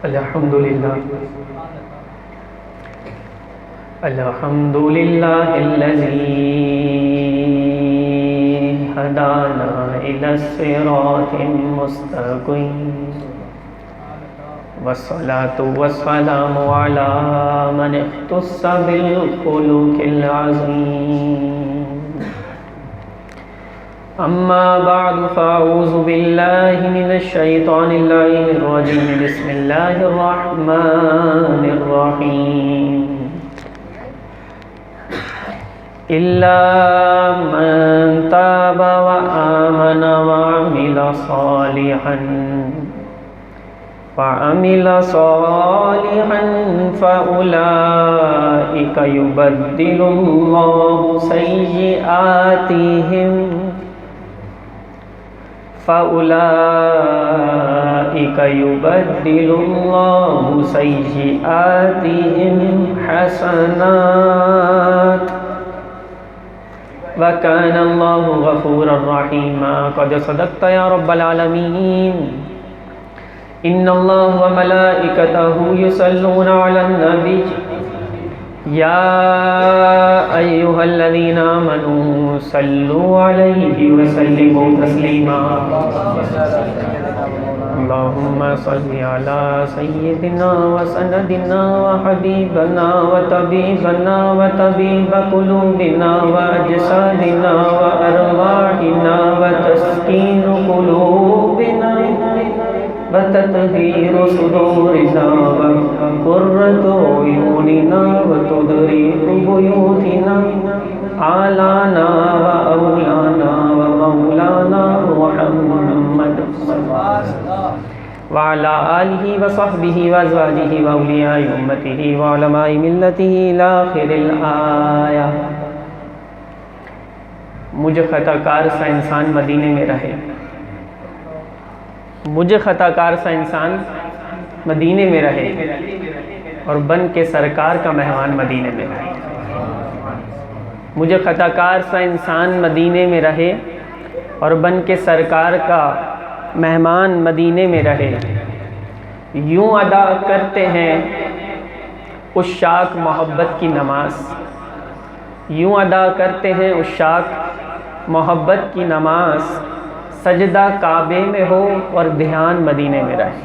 الحمدللہ الذی ہدانا الی الصراط المستقیم والصلاة والسلام علی من اختص بالخلق العظیم اما بعد فاعوذ باللہ من الشیطان اللعین الرجیم بسم اللہ الرحمن الرحیم إلا من تاب وآمن وعمل صالحا فأولئك يبدل الله سيئاتهم حسنات وَكَانَ اللَّهُ غَفُورًا رَحِيمًا قَدْ صَدَقْتَ يَا رَبَّ الْعَالَمِينَ إِنَّ اللَّهَ وَمَلَائِكَتَهُ يُصَلُّونَ عَلَى النَّبِيِّ يَا أَيُّهَا الَّذِينَ آمَنُوا صَلُّوا عَلَيْهِ وَسَلِّمُوا تَسْلِيمًا اللهم صل على سيدنا وسندنا وحبيبنا وطبيبنا وطبيب قلوبنا وأجسادنا وأرواحنا وتسكين قلوبنا وتطهير صدورنا وقرة عيوننا وتدريك بيوتنا آلانا وأولانا ومولانا محمد وعلى آلہ وصحبہ وازواجہ واولیاء امتہ وعلماء ملتہ الی آخر الآیہ۔ مجھے خطا کار سا انسان مدینے میں رہے، مجھے خطا کار سا انسان مدینے میں رہے اور بن کے سرکار کا مہمان مدینے میں رہے۔ مجھے خطا کار سا انسان مدینے میں رہے اور بن کے سرکار کا مہمان مدینے میں رہے۔ یوں ادا کرتے ہیں عشاق محبت کی نماز، یوں ادا کرتے ہیں عشاق محبت کی نماز، سجدہ کعبے میں ہو اور دھیان مدینے میں رہے۔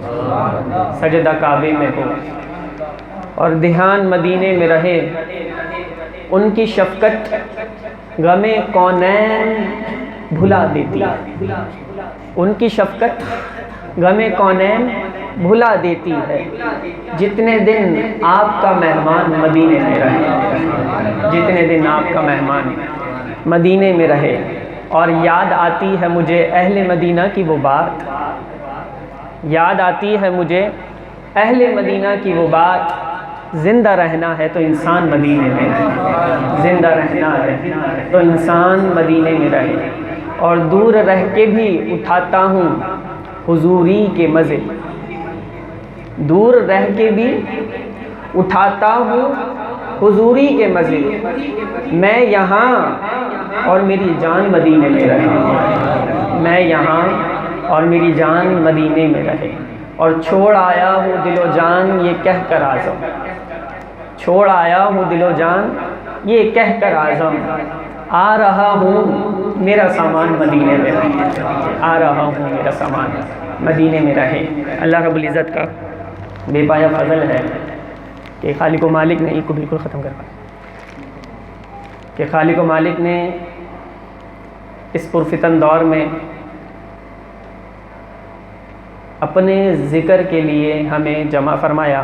سجدہ کعبے میں ہو اور دھیان مدینے میں رہے۔ ان کی شفقت غم کونین بھلا دیتی ہے، ان کی شفقت غم کونین بھلا دیتی ہے۔ جتنے دن آپ کا مہمان مدینے میں رہے، جتنے دن آپ کا مہمان مدینے میں رہے۔ اور یاد آتی ہے مجھے اہل مدینہ کی وہ بات، یاد آتی ہے مجھے اہل مدینہ کی وہ بات، زندہ رہنا ہے تو انسان مدینے میں رہے، زندہ رہنا ہے تو انسان مدینے میں رہے۔ اور دور رہ کے بھی اٹھاتا ہوں حضوری کے مزے، دور رہ کے بھی اٹھاتا ہوں حضوری کے مزے، میں یہاں اور میری جان مدینے میں رہے، میں یہاں اور میری جان مدینے میں رہے۔ اور چھوڑ آیا ہوں دل و جان یہ کہہ کر اعظم، چھوڑ آیا ہوں دل و جان یہ کہہ کر اعظم، آ رہا ہوں میرا سامان مدینے میں رہے، آ رہا ہوں میرا سامان مدینے میں رہے۔ اللہ رب العزت کا بے پایا فضل ہے کہ خالق و مالک نے کو بالکل ختم کروا، کہ خالق و مالک نے اس پرفتن دور میں اپنے ذکر کے لیے ہمیں جمع فرمایا۔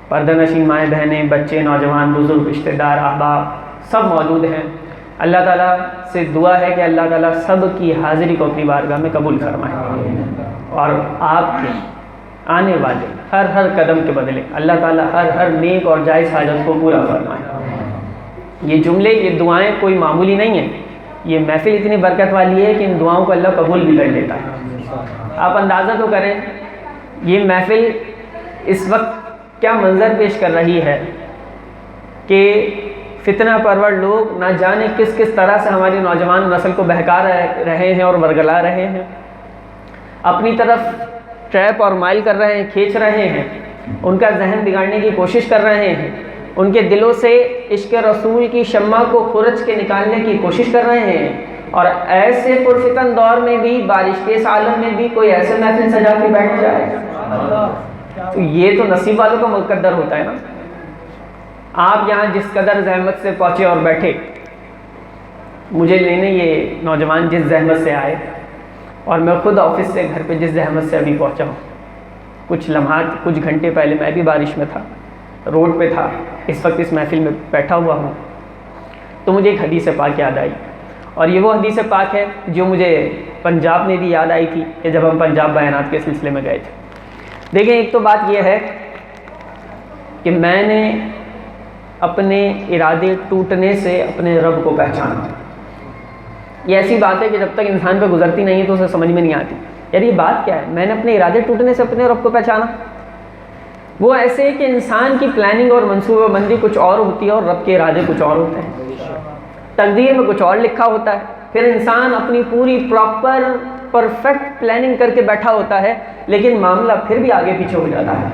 پردہ نشین مائیں بہنیں، بچے، نوجوان، بزرگ، رشتہ دار، احباب سب موجود ہیں۔ اللہ تعالیٰ سے دعا ہے کہ اللہ تعالیٰ سب کی حاضری کو اپنی بارگاہ میں قبول فرمائے اور آپ کے آنے والے ہر قدم کے بدلے اللہ تعالیٰ ہر نیک اور جائز حاجت کو پورا فرمائے۔ یہ جملے، یہ دعائیں کوئی معمولی نہیں ہیں، یہ محفل اتنی برکت والی ہے کہ ان دعاؤں کو اللہ قبول بھی کر لیتا ہے۔ آپ اندازہ تو کریں یہ محفل اس وقت کیا منظر پیش کر رہی ہے کہ فتنہ پرور لوگ نہ جانے کس کس طرح سے ہماری نوجوان نسل کو بہکا رہے ہیں اور ورگلا رہے ہیں، اپنی طرف ٹریپ اور مائل کر رہے ہیں، کھینچ رہے ہیں، ان کا ذہن بگاڑنے کی کوشش کر رہے ہیں، ان کے دلوں سے عشق رسول کی شمع کو کھرچ کے نکالنے کی کوشش کر رہے ہیں، اور ایسے پرفتن دور میں بھی، بارش کے اس عالم میں بھی کوئی ایسے محفل سجا کے بیٹھ جائے، تو یہ تو نصیب والوں کا مقدر ہوتا ہے نا۔ آپ یہاں جس قدر زحمت سے پہنچے اور بیٹھے، مجھے لینے یہ نوجوان جس زحمت سے آئے، اور میں خود آفس سے گھر پہ جس زحمت سے ابھی پہنچا ہوں، کچھ لمحات کچھ گھنٹے پہلے میں بھی بارش میں تھا، روڈ پہ تھا، اس وقت اس محفل میں بیٹھا ہوا ہوں، تو مجھے ایک حدیث پاک یاد آئی، اور یہ وہ حدیث پاک ہے جو مجھے پنجاب میں بھی یاد آئی تھی کہ جب ہم پنجاب بیانات کے سلسلے میں گئے تھے۔ دیکھیں، ایک تو بات یہ ہے کہ میں نے اپنے ارادے ٹوٹنے سے اپنے رب کو پہچانا۔ یہ ایسی بات ہے کہ جب تک انسان پہ گزرتی نہیں ہے تو اسے سمجھ میں نہیں آتی، یار یہ بات کیا ہے، میں نے اپنے ارادے ٹوٹنے سے اپنے رب کو پہچانا۔ وہ ایسے ہے کہ انسان کی پلاننگ اور منصوبہ بندی کچھ اور ہوتی ہے اور رب کے ارادے کچھ اور ہوتے ہیں، تقدیر میں کچھ اور لکھا ہوتا ہے، پھر انسان اپنی پوری پراپر پرفیکٹ پلاننگ کر کے بیٹھا ہوتا ہے، لیکن معاملہ پھر بھی آگے پیچھے ہو جاتا ہے۔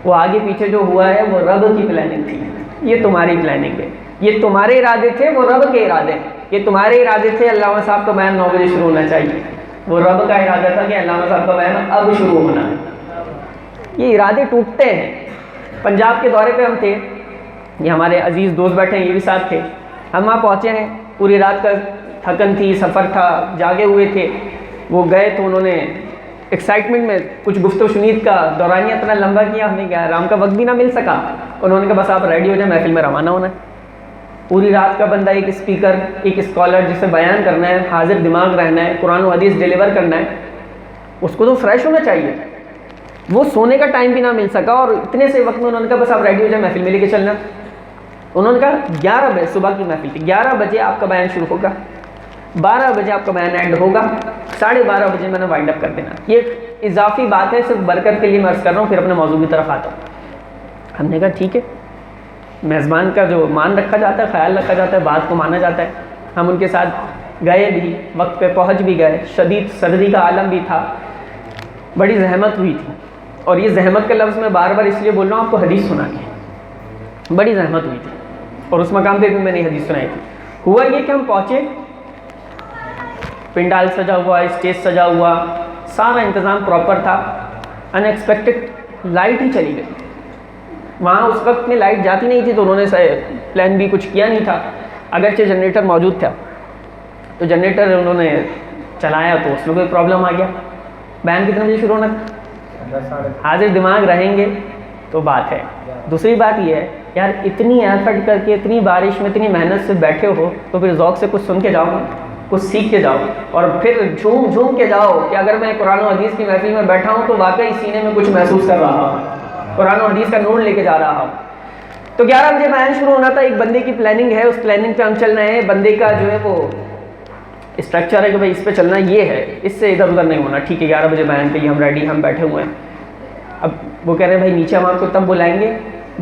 وہ آگے پیچھے جو ہوا ہے وہ رب کی پلاننگ تھی، یہ تمہاری پلاننگ ہے، یہ تمہارے ارادے تھے، وہ رب کے ارادے ہیں۔ یہ تمہارے ارادے تھے علامہ صاحب کا بیان 9 بجے شروع ہونا چاہیے، وہ رب کا ارادہ تھا کہ علامہ صاحب کا بیان اب شروع ہونا ہے۔ یہ ارادے ٹوٹتے ہیں۔ پنجاب کے دورے پہ ہم تھے، یہ ہمارے عزیز دوست بیٹھے ہیں، یہ بھی ساتھ تھے، ہم وہاں پہنچے ہیں، پوری رات کا تھکن تھی، سفر تھا، جاگے ہوئے تھے۔ وہ گئے تو انہوں نے ایکسائٹمنٹ میں کچھ گفت و شنید کا دورانیہ اتنا لمبا کیا، ہمیں کیا آرام کا وقت بھی نہ مل سکا۔ انہوں نے کہا بس آپ ریڈی ہو جائیں، محفل میں روانہ ہونا ہے۔ پوری رات کا بندہ ایک اسپیکر، ایک اسکالر جسے بیان کرنا ہے، حاضر دماغ رہنا ہے، قرآن و حدیث ڈیلیور کرنا ہے، اس کو تو فریش ہونا چاہیے۔ وہ سونے کا ٹائم بھی نہ مل سکا، اور اتنے سے وقت میں انہوں نے کہا بس آپ ریڈی ہو جائیں، محفل میں لے کے چلنا۔ انہوں نے کہا 11 بجے، صبح کی محفل تھی، 11 بجے آپ کا بیان شروع ہوگا، 12 بجے آپ کا بیان اینڈ ہوگا، 12:30 بجے میں نے وائنڈ اپ کر دینا۔ یہ اضافی بات ہے، صرف برکت کے لیے میں عرض کر رہا ہوں، پھر اپنے موضوع کی طرف آتا ہوں۔ ہم نے کہا ٹھیک ہے، میزبان کا جو مان رکھا جاتا ہے، خیال رکھا جاتا ہے، بات کو مانا جاتا ہے۔ ہم ان کے ساتھ گئے بھی، وقت پہ پہنچ بھی گئے، شدید سردی کا عالم بھی تھا، بڑی زحمت ہوئی تھی، اور یہ زحمت کا لفظ میں بار بار اس لیے بول رہا ہوں آپ کو حدیث سنانی ہے، بڑی زحمت ہوئی تھی، اور اس مقام پہ بھی میں نے حدیث سنائی تھی۔ ہوا یہ کہ ہم پہنچے، پنڈال سجا ہوا، اسٹیج سجا ہوا، سارا انتظام پراپر تھا، ان ایکسپیکٹڈ لائٹ ہی چلی گئی۔ وہاں اس وقت میں لائٹ جاتی نہیں تھی، تو انہوں نے پلان بھی کچھ کیا نہیں تھا، اگرچہ جنریٹر موجود تھا، تو جنریٹر انہوں نے چلایا تو اس میں کوئی پرابلم آ گیا۔ بیان کتنے بجے شروع ہونا تھا؟ حاضر دماغ رہیں گے تو بات ہے۔ دوسری بات یہ ہے یار، اتنی ایفرٹ کر کے، اتنی بارش میں، اتنی محنت سے بیٹھے ہو، تو پھر ذوق سے کچھ سن کے جاؤ، کچھ سیکھ کے جاؤ، اور پھر جھوم جھوم کے جاؤ کہ اگر میں قرآن و حدیث کی محفل میں بیٹھا ہوں تو واقعی سینے میں کچھ محسوس کر رہا ہوں، قرآن و حدیث کا نور لے کے جا رہا ہوں۔ تو 11 بجے بیان شروع ہونا تھا، ایک بندے کی پلاننگ ہے، اس پلاننگ پہ ہم چل رہے ہیں، بندے کا جو ہے وہ اسٹرکچر ہے کہ بھائی اس پہ چلنا یہ ہے، اس سے ادھر ادھر نہیں ہونا، ٹھیک ہے 11 بجے بیان پہ ہم ریڈی، ہم بیٹھے ہوئے ہیں۔ اب وہ کہہ رہے ہیں بھائی نیچے ہم آپ کو تب بلائیں گے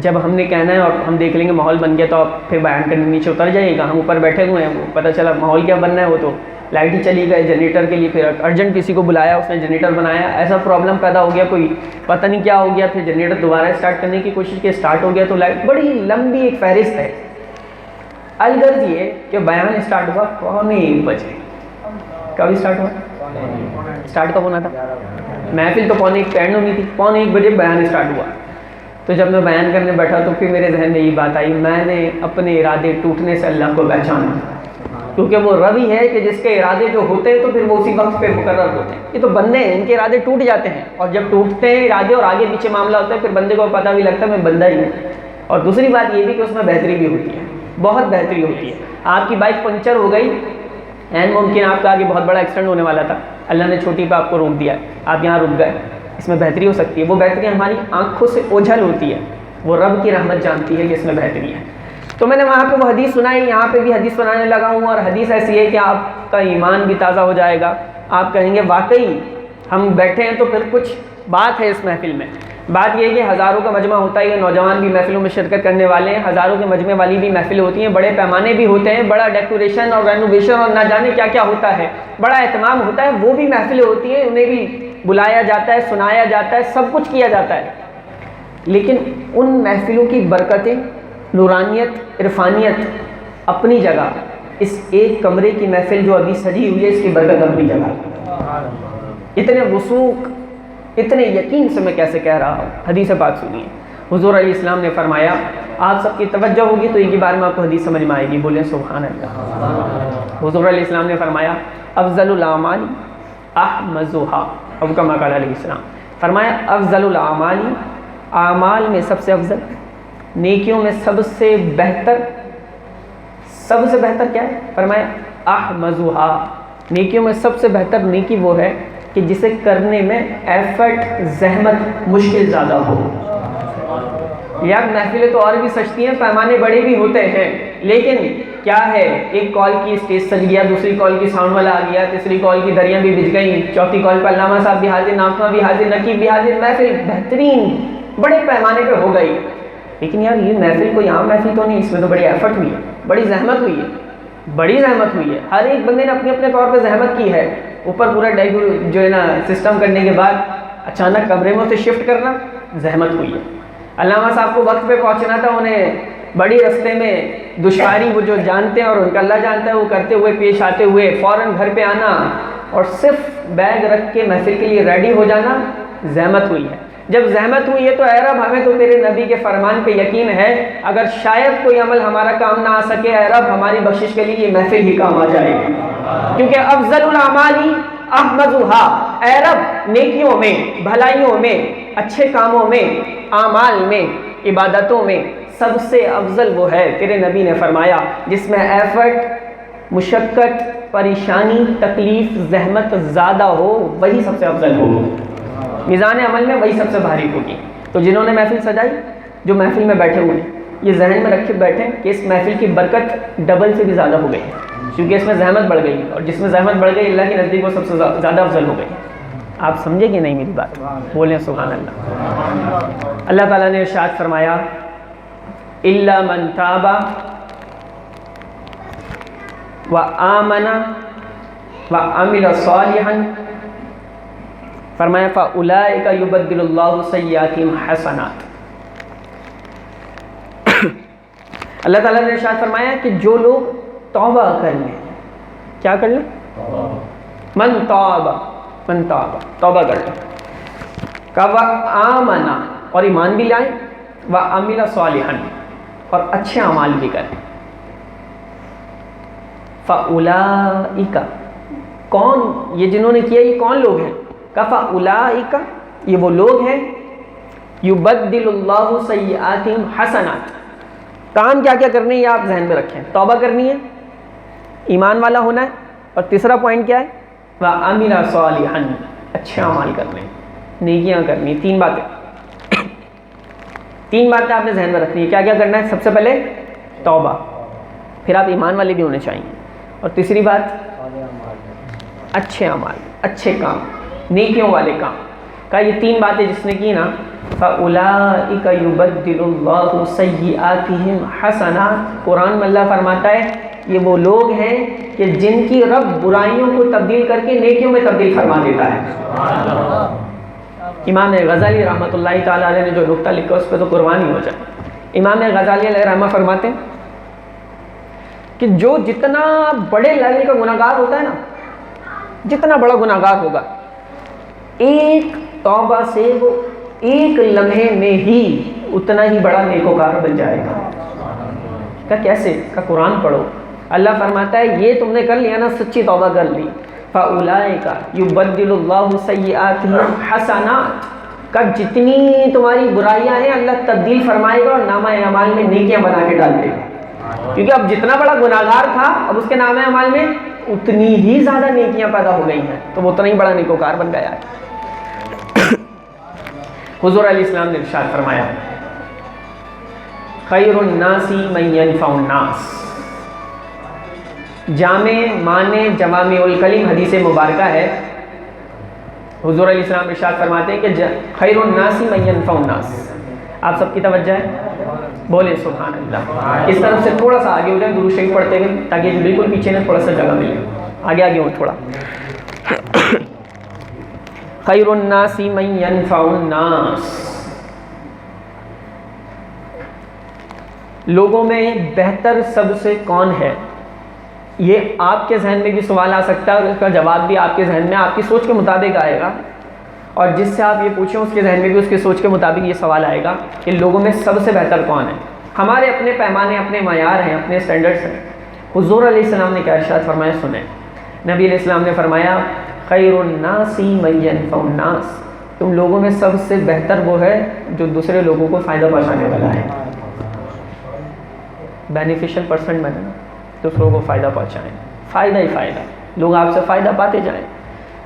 جب ہم نے کہنا ہے، اور ہم دیکھ لیں گے ماحول بن گیا تو آپ پھر بیان کرنے نیچے اتر جائیے گا۔ ہم اوپر بیٹھے ہوئے ہیں، وہ پتہ چلا ماحول کیا بننا ہے، وہ تو لائٹ ہی چلی گئی جنریٹر کے لیے، پھر ارجنٹ کسی کو بلایا، اس نے جنریٹر بنایا، ایسا پرابلم پیدا ہو گیا، کوئی پتہ نہیں کیا ہو گیا، پھر جنریٹر دوبارہ اسٹارٹ کرنے کی کوشش کی، اسٹارٹ ہو گیا تو لائٹ، بڑی لمبی ایک فہرست ہے۔ الغرض یہ کہ بیان اسٹارٹ ہوا 1:15 بجے۔ کب اسٹارٹ ہوا؟ اسٹارٹ کب ہونا تھا؟ محفل تو 1:15 پہ اینڈ ہونی تھی، 1:15 بجے بیان اسٹارٹ ہوا۔ تو جب میں بیان کرنے بیٹھا تو پھر میرے ذہن میں یہ بات آئی، میں نے اپنے ارادے ٹوٹنے سے اللہ کو پہچانا، کیونکہ وہ رب ہی ہے کہ جس کے ارادے جو ہوتے ہیں تو پھر وہ اسی وقت پہ مقرر ہوتے ہیں۔ یہ تو بندے ہیں، ان کے ارادے ٹوٹ جاتے ہیں، اور جب ٹوٹتے ہیں ارادے اور آگے پیچھے معاملہ ہوتا ہے پھر بندے کو پتہ بھی لگتا ہے میں بندہ ہی ہوں۔ اور دوسری بات یہ بھی کہ اس میں بہتری بھی ہوتی ہے، بہت بہتری ہوتی ہے۔ آپ کی بائک پنچر ہو گئی، این ممکن آپ کا آگے بہت بڑا ایکسیڈنٹ ہونے والا تھا، اللہ نے چھوٹی پہ آپ کو روک دیا، آپ یہاں رک گئے، اس میں بہتری ہو سکتی ہے۔ وہ بہتری ہماری آنکھوں سے اوجھل ہوتی ہے، وہ رب کی رحمت جانتی ہے کہ اس میں بہتری ہے۔ تو میں نے وہاں پہ وہ حدیث سنائی، یہاں پہ بھی حدیث سنانے لگا ہوں، اور حدیث ایسی ہے کہ آپ کا ایمان بھی تازہ ہو جائے گا، آپ کہیں گے واقعی ہم بیٹھے ہیں تو پھر کچھ بات ہے اس محفل میں۔ بات یہ ہے کہ ہزاروں کا مجمع ہوتا ہے، یہ نوجوان بھی محفلوں میں شرکت کرنے والے ہیں، ہزاروں کے مجمع والی بھی محفلیں ہوتی ہیں، بڑے پیمانے بھی ہوتے ہیں، بڑا ڈیکوریشن اور رینوویشن اور نہ جانے کیا کیا ہوتا ہے، بڑا اہتمام ہوتا ہے، وہ بھی محفلیں ہوتی ہیں، انہیں بھی بلایا جاتا ہے، سنایا جاتا ہے، سب کچھ کیا جاتا ہے، لیکن ان محفلوں کی برکتیں، نورانیت، عرفانیت اپنی جگہ، اس ایک کمرے کی محفل جو ابھی سجی ہوئی ہے اس کی برکت اپنی جگہ۔ اتنے وثوق، اتنے یقین سے میں کیسے کہہ رہا ہوں، حدیث پاک سنیے۔ حضور علیہ السلام نے فرمایا، آپ سب کی توجہ ہوگی تو ایک ہی بار میں آپ کو حدیث سمجھ میں آئے گی، بولیں سبحان اللہ۔ حضور علیہ السلام نے فرمایا، افضل الاعمال احمزها، اب کما قال علیہ السلام، فرمایا افضل الاعمال، اعمال میں سب سے افضل، نیکیوں میں سب سے بہتر، سب سے بہتر کیا ہے؟ فرمایا احمزها، نیکیوں میں سب سے بہتر نیکی وہ ہے کہ جسے کرنے میں ایفرٹ، زحمت، مشکل زیادہ ہو۔ یار محفلیں تو اور بھی سجتی ہیں، پیمانے بڑے بھی ہوتے ہیں، لیکن کیا ہے، ایک کال کی اسٹیج سج گیا، دوسری کال کی ساؤنڈ والا آ گیا، تیسری کال کی دریاں بھی بج گئیں، چوتھی کال پر علامہ صاحب بھی حاضر، ناظمہ بھی حاضر، نقیب بھی حاضر، محفل بہترین بڑے پیمانے پہ ہو گئی۔ لیکن یار یہ محفل کوئی عام محفل تو نہیں، اس میں تو بڑی ایفرٹ ہوئی ہے، بڑی زحمت ہوئی ہے، بڑی زحمت ہوئی ہے، ہر ایک بندے نے اپنے اپنے طور پہ زحمت کی ہے۔ اوپر پورا جو ہے نا سسٹم کرنے کے بعد اچانک کمرے میں اسے شفٹ کرنا، زحمت ہوئی ہے۔ علامہ صاحب کو وقت پہ پہنچنا تھا، انہیں بڑی رستے میں دشواری، وہ جو جانتے ہیں اور ان کا اللہ جانتا ہے، وہ کرتے ہوئے، پیش آتے ہوئے فوراً گھر پہ آنا اور صرف بیگ رکھ کے محفل کے لیے ریڈی ہو جانا، زحمت ہوئی ہے۔ جب زحمت ہوئی ہے تو اے رب ہمیں تو تیرے نبی کے فرمان پہ یقین ہے، اگر شاید کوئی عمل ہمارا کام نہ آ سکے، اے رب ہماری بخشش کے لیے یہ محفل ہی کام آ جائے گی، کیونکہ افضل الاعمال احمدها، اے رب نیکیوں میں، بھلائیوں میں، اچھے کاموں میں، اعمال میں، عبادتوں میں سب سے افضل وہ ہے، تیرے نبی نے فرمایا، جس میں ایفرٹ، مشقت، پریشانی، تکلیف، زحمت زیادہ ہو، وہی سب سے افضل ہو، میزان عمل میں وہی سب سے بھاری ہوگی۔ تو جنہوں نے محفل سجائی، جو محفل میں بیٹھے ہوئے ہیں، یہ ذہن میں رکھے بیٹھیں کہ اس محفل کی برکت ڈبل سے بھی زیادہ ہو گئی، کیونکہ اس میں زحمت بڑھ گئی، اور جس میں زحمت بڑھ گئی اللہ کے نزدیک وہ سب سے زیادہ افضل ہو گئی۔ آپ سمجھے کہ نہیں میری بات؟ بولیں سبحان اللہ۔ اللہ تعالیٰ نے ارشاد فرمایا، الا من تاب وآمن وعمل صالحا، فرمایا فاولئک یبدل اللہ سیئاتہم حسنات۔ اللہ تعالیٰ نے ارشاد فرمایا کہ جو لوگ توبہ کر لیں، کیا کر لیں؟ من تاب، توبہ کر لیں، وآمن، اور ایمان بھی لائیں، وعمل صالحا، اور اچھے اعمال بھی کریں، فاولئک، کون یہ جنہوں نے کیا، یہ کون لوگ ہیں؟ فاولئک، یہ وہ لوگ ہیں، یبدل اللہ سیئاتہم حسنات۔ کام کیا کیا کرنے ہیں یہ آپ ذہن میں رکھیں، توبہ کرنی ہے، ایمان والا ہونا ہے، اور تیسرا پوائنٹ کیا ہے؟ وعمل صالحا، اچھے اعمال کرنے، نیکیاں کرنی، تین باتیں آپ نے ذہن میں رکھنی ہے۔ کیا کیا کرنا ہے؟ سب سے پہلے توبہ، پھر آپ ایمان والے بھی ہونے چاہیے، اور تیسری بات اچھے اعمال، اچھے کام، نیکیوں والے کام کا، یہ تین باتیں جس نے کی نا، فَأُولَئِكَ يُبَدِّلُ اللَّهُ سَيِّئَاتِهِمْ حَسَنَاتٍ۔ قرآن میں اللہ فرماتا ہے یہ وہ لوگ ہیں کہ جن کی رب برائیوں کو تبدیل کر کے نیکیوں میں تبدیل فرما دیتا ہے۔ امام غزالی رحمۃ اللہ تعالیٰ علیہ نے جو نقطہ لکھا اس پہ تو قربان ہی ہو جائے۔ امام غزالی علیہ رحمہ فرماتے ہیں کہ جو جتنا بڑے لیول کا گناہ گار ہوتا ہے نا، جتنا بڑا گناہ گار ہوگا، ایک توبہ سے وہ ایک لمحے میں ہی اتنا ہی بڑا نیکوکار بن جائے گا۔ کہ کیسے؟ کہ قرآن پڑھو، اللہ فرماتا ہے یہ تم نے کر لیا نا، سچی توبہ کر لی، فَأُولَئِكَ يُبَدِّلُ اللَّهُ سَيِّئَاتِهِمْ حَسَنَاتٍ، کہ جتنی تمہاری برائیاں ہیں اللہ تبدیل فرمائے گا اور نامہ اعمال میں نیکیاں بنا کے ڈال دے گا، کیونکہ اب جتنا بڑا گناہ گار تھا اب اس کے نامہ اعمال میں اتنی ہی زیادہ نیکیاں پیدا ہو گئی ہیں، تو وہ اتنا ہی بڑا نیکوکار بن گیا ہے۔ حضور علیہ السلام نے ارشاد فرمایا، خیر الناس من ينفع الناس، جامع معنی جوامع الکلم حدیث مبارکہ ہے۔ حضور علیہ السلام ارشاد فرماتے ہیں کہ خیر الناس من ينفع الناس۔ آپ سب کی توجہ ہے، بولے سبحان اللہ۔ اس طرف سے تھوڑا سا آگے ہو جائیں درود شریف پڑھتے ہوئے، تاکہ بالکل پیچھے نہ تھوڑا سا جگہ ملے، آگے ہوں تھوڑا۔ خیر الناس من ینفع الناس، لوگوں میں بہتر سب سے کون ہے؟ یہ آپ کے ذہن میں بھی سوال آ سکتا ہے اور اس کا جواب بھی آپ کے ذہن میں آپ کی سوچ کے مطابق آئے گا، اور جس سے آپ یہ پوچھیں اس کے ذہن میں بھی اس کی سوچ کے مطابق یہ سوال آئے گا کہ لوگوں میں سب سے بہتر کون ہے؟ ہمارے اپنے پیمانے، اپنے معیار ہیں، اپنے سٹینڈرڈس ہیں۔ حضور علیہ السلام نے کیا ارشاد فرمایا سنیں۔ نبی علیہ السلام نے فرمایا خیر الناس من ینفع الناس، تم لوگوں میں سب سے بہتر وہ ہے جو دوسرے لوگوں کو فائدہ پہنچانے والا ہے۔ بینیفیشل پرسن بنے، دوسروں کو فائدہ پہنچائیں، فائدہ ہی فائدہ، لوگ آپ سے فائدہ پاتے جائیں۔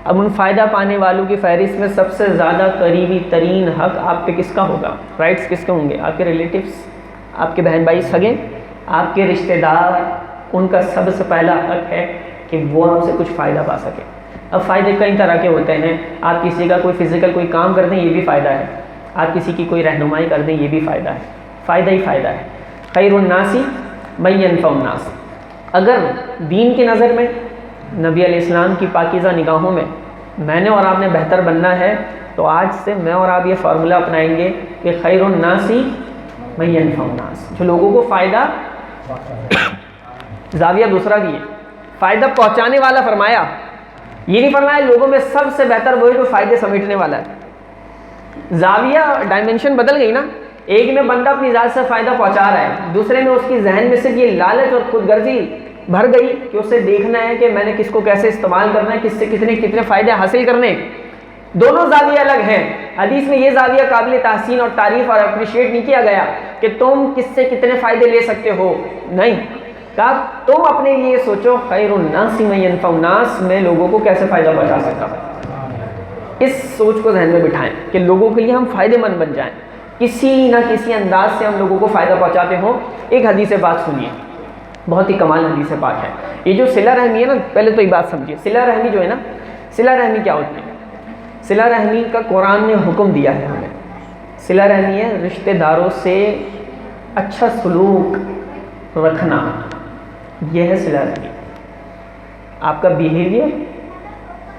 اب ان فائدہ پانے والوں کی فہرست میں سب سے زیادہ قریبی ترین حق آپ پہ کس کا ہوگا؟ رائٹس کس کے ہوں گے؟ آپ کے ریلیٹیوز، آپ کے بہن بھائی سگے، آپ کے رشتہ دار، ان کا سب سے پہلا حق ہے کہ وہ آپ سے کچھ فائدہ پا سکے۔ اب فائدے کئی طرح کے ہوتے ہیں، آپ کسی کا کوئی فزیکل کوئی کام کر دیں یہ بھی فائدہ ہے، آپ کسی کی کوئی رہنمائی کر دیں یہ بھی فائدہ ہے، فائدہ ہی فائدہ ہے۔ خیر الناس من ینفع الناس، اگر دین کی نظر میں، نبی علیہ السلام کی پاکیزہ نگاہوں میں نے اور آپ نے بہتر بننا ہے تو آج سے میں اور آپ یہ فارمولہ اپنائیں گے کہ خیر الناس من ینفع الناس، جو لوگوں کو فائدہ، زاویہ دوسرا بھی ہے، فائدہ پہنچانے والا فرمایا، یہ نہیں فرمایا لوگوں میں سب سے بہتر وہ ہے جو فائدے سمیٹنے والا ہے۔ زاویہ ڈائمنشن بدل گئی نا، ایک میں بندہ اپنی ذات سے فائدہ پہنچا رہا ہے، دوسرے میں اس کی ذہن میں صرف یہ لالچ اور خود غرضی بھر گئی کہ اسے دیکھنا ہے کہ میں نے کس کو کیسے استعمال کرنا ہے، کس سے کتنے فائدے حاصل کرنے۔ دونوں زاویہ الگ ہیں۔ حدیث میں یہ زاویہ قابل تحسین اور تعریف اور اپریشیٹ نہیں کیا گیا کہ تم کس سے کتنے فائدے لے سکتے ہو، نہیں، کہا تم اپنے لیے سوچو خیر الناس من ینفع الناس، میں لوگوں کو کیسے فائدہ پہنچا سکتا ہوں۔ اس سوچ کو ذہن میں بٹھائیں کہ لوگوں کے لیے ہم فائدے مند بن جائیں، کسی نہ کسی انداز سے ہم لوگوں کو فائدہ پہنچاتے ہوں۔ ایک حدیث پاک سنیے، بہت ہی کمال حدیث پاک ہے۔ یہ جو صلہ رحمی ہے نا، پہلے تو یہ بات سمجھیے، صلہ رحمی جو ہے نا، صلہ رحمی کیا ہوتی ہے؟ صلہ رحمی کا قرآن نے حکم دیا ہے ہمیں، صلہ رحمی ہے رشتہ داروں سے اچھا سلوک رکھنا، یہ ہے صلہ رحمی۔ آپ کا بیہیویئر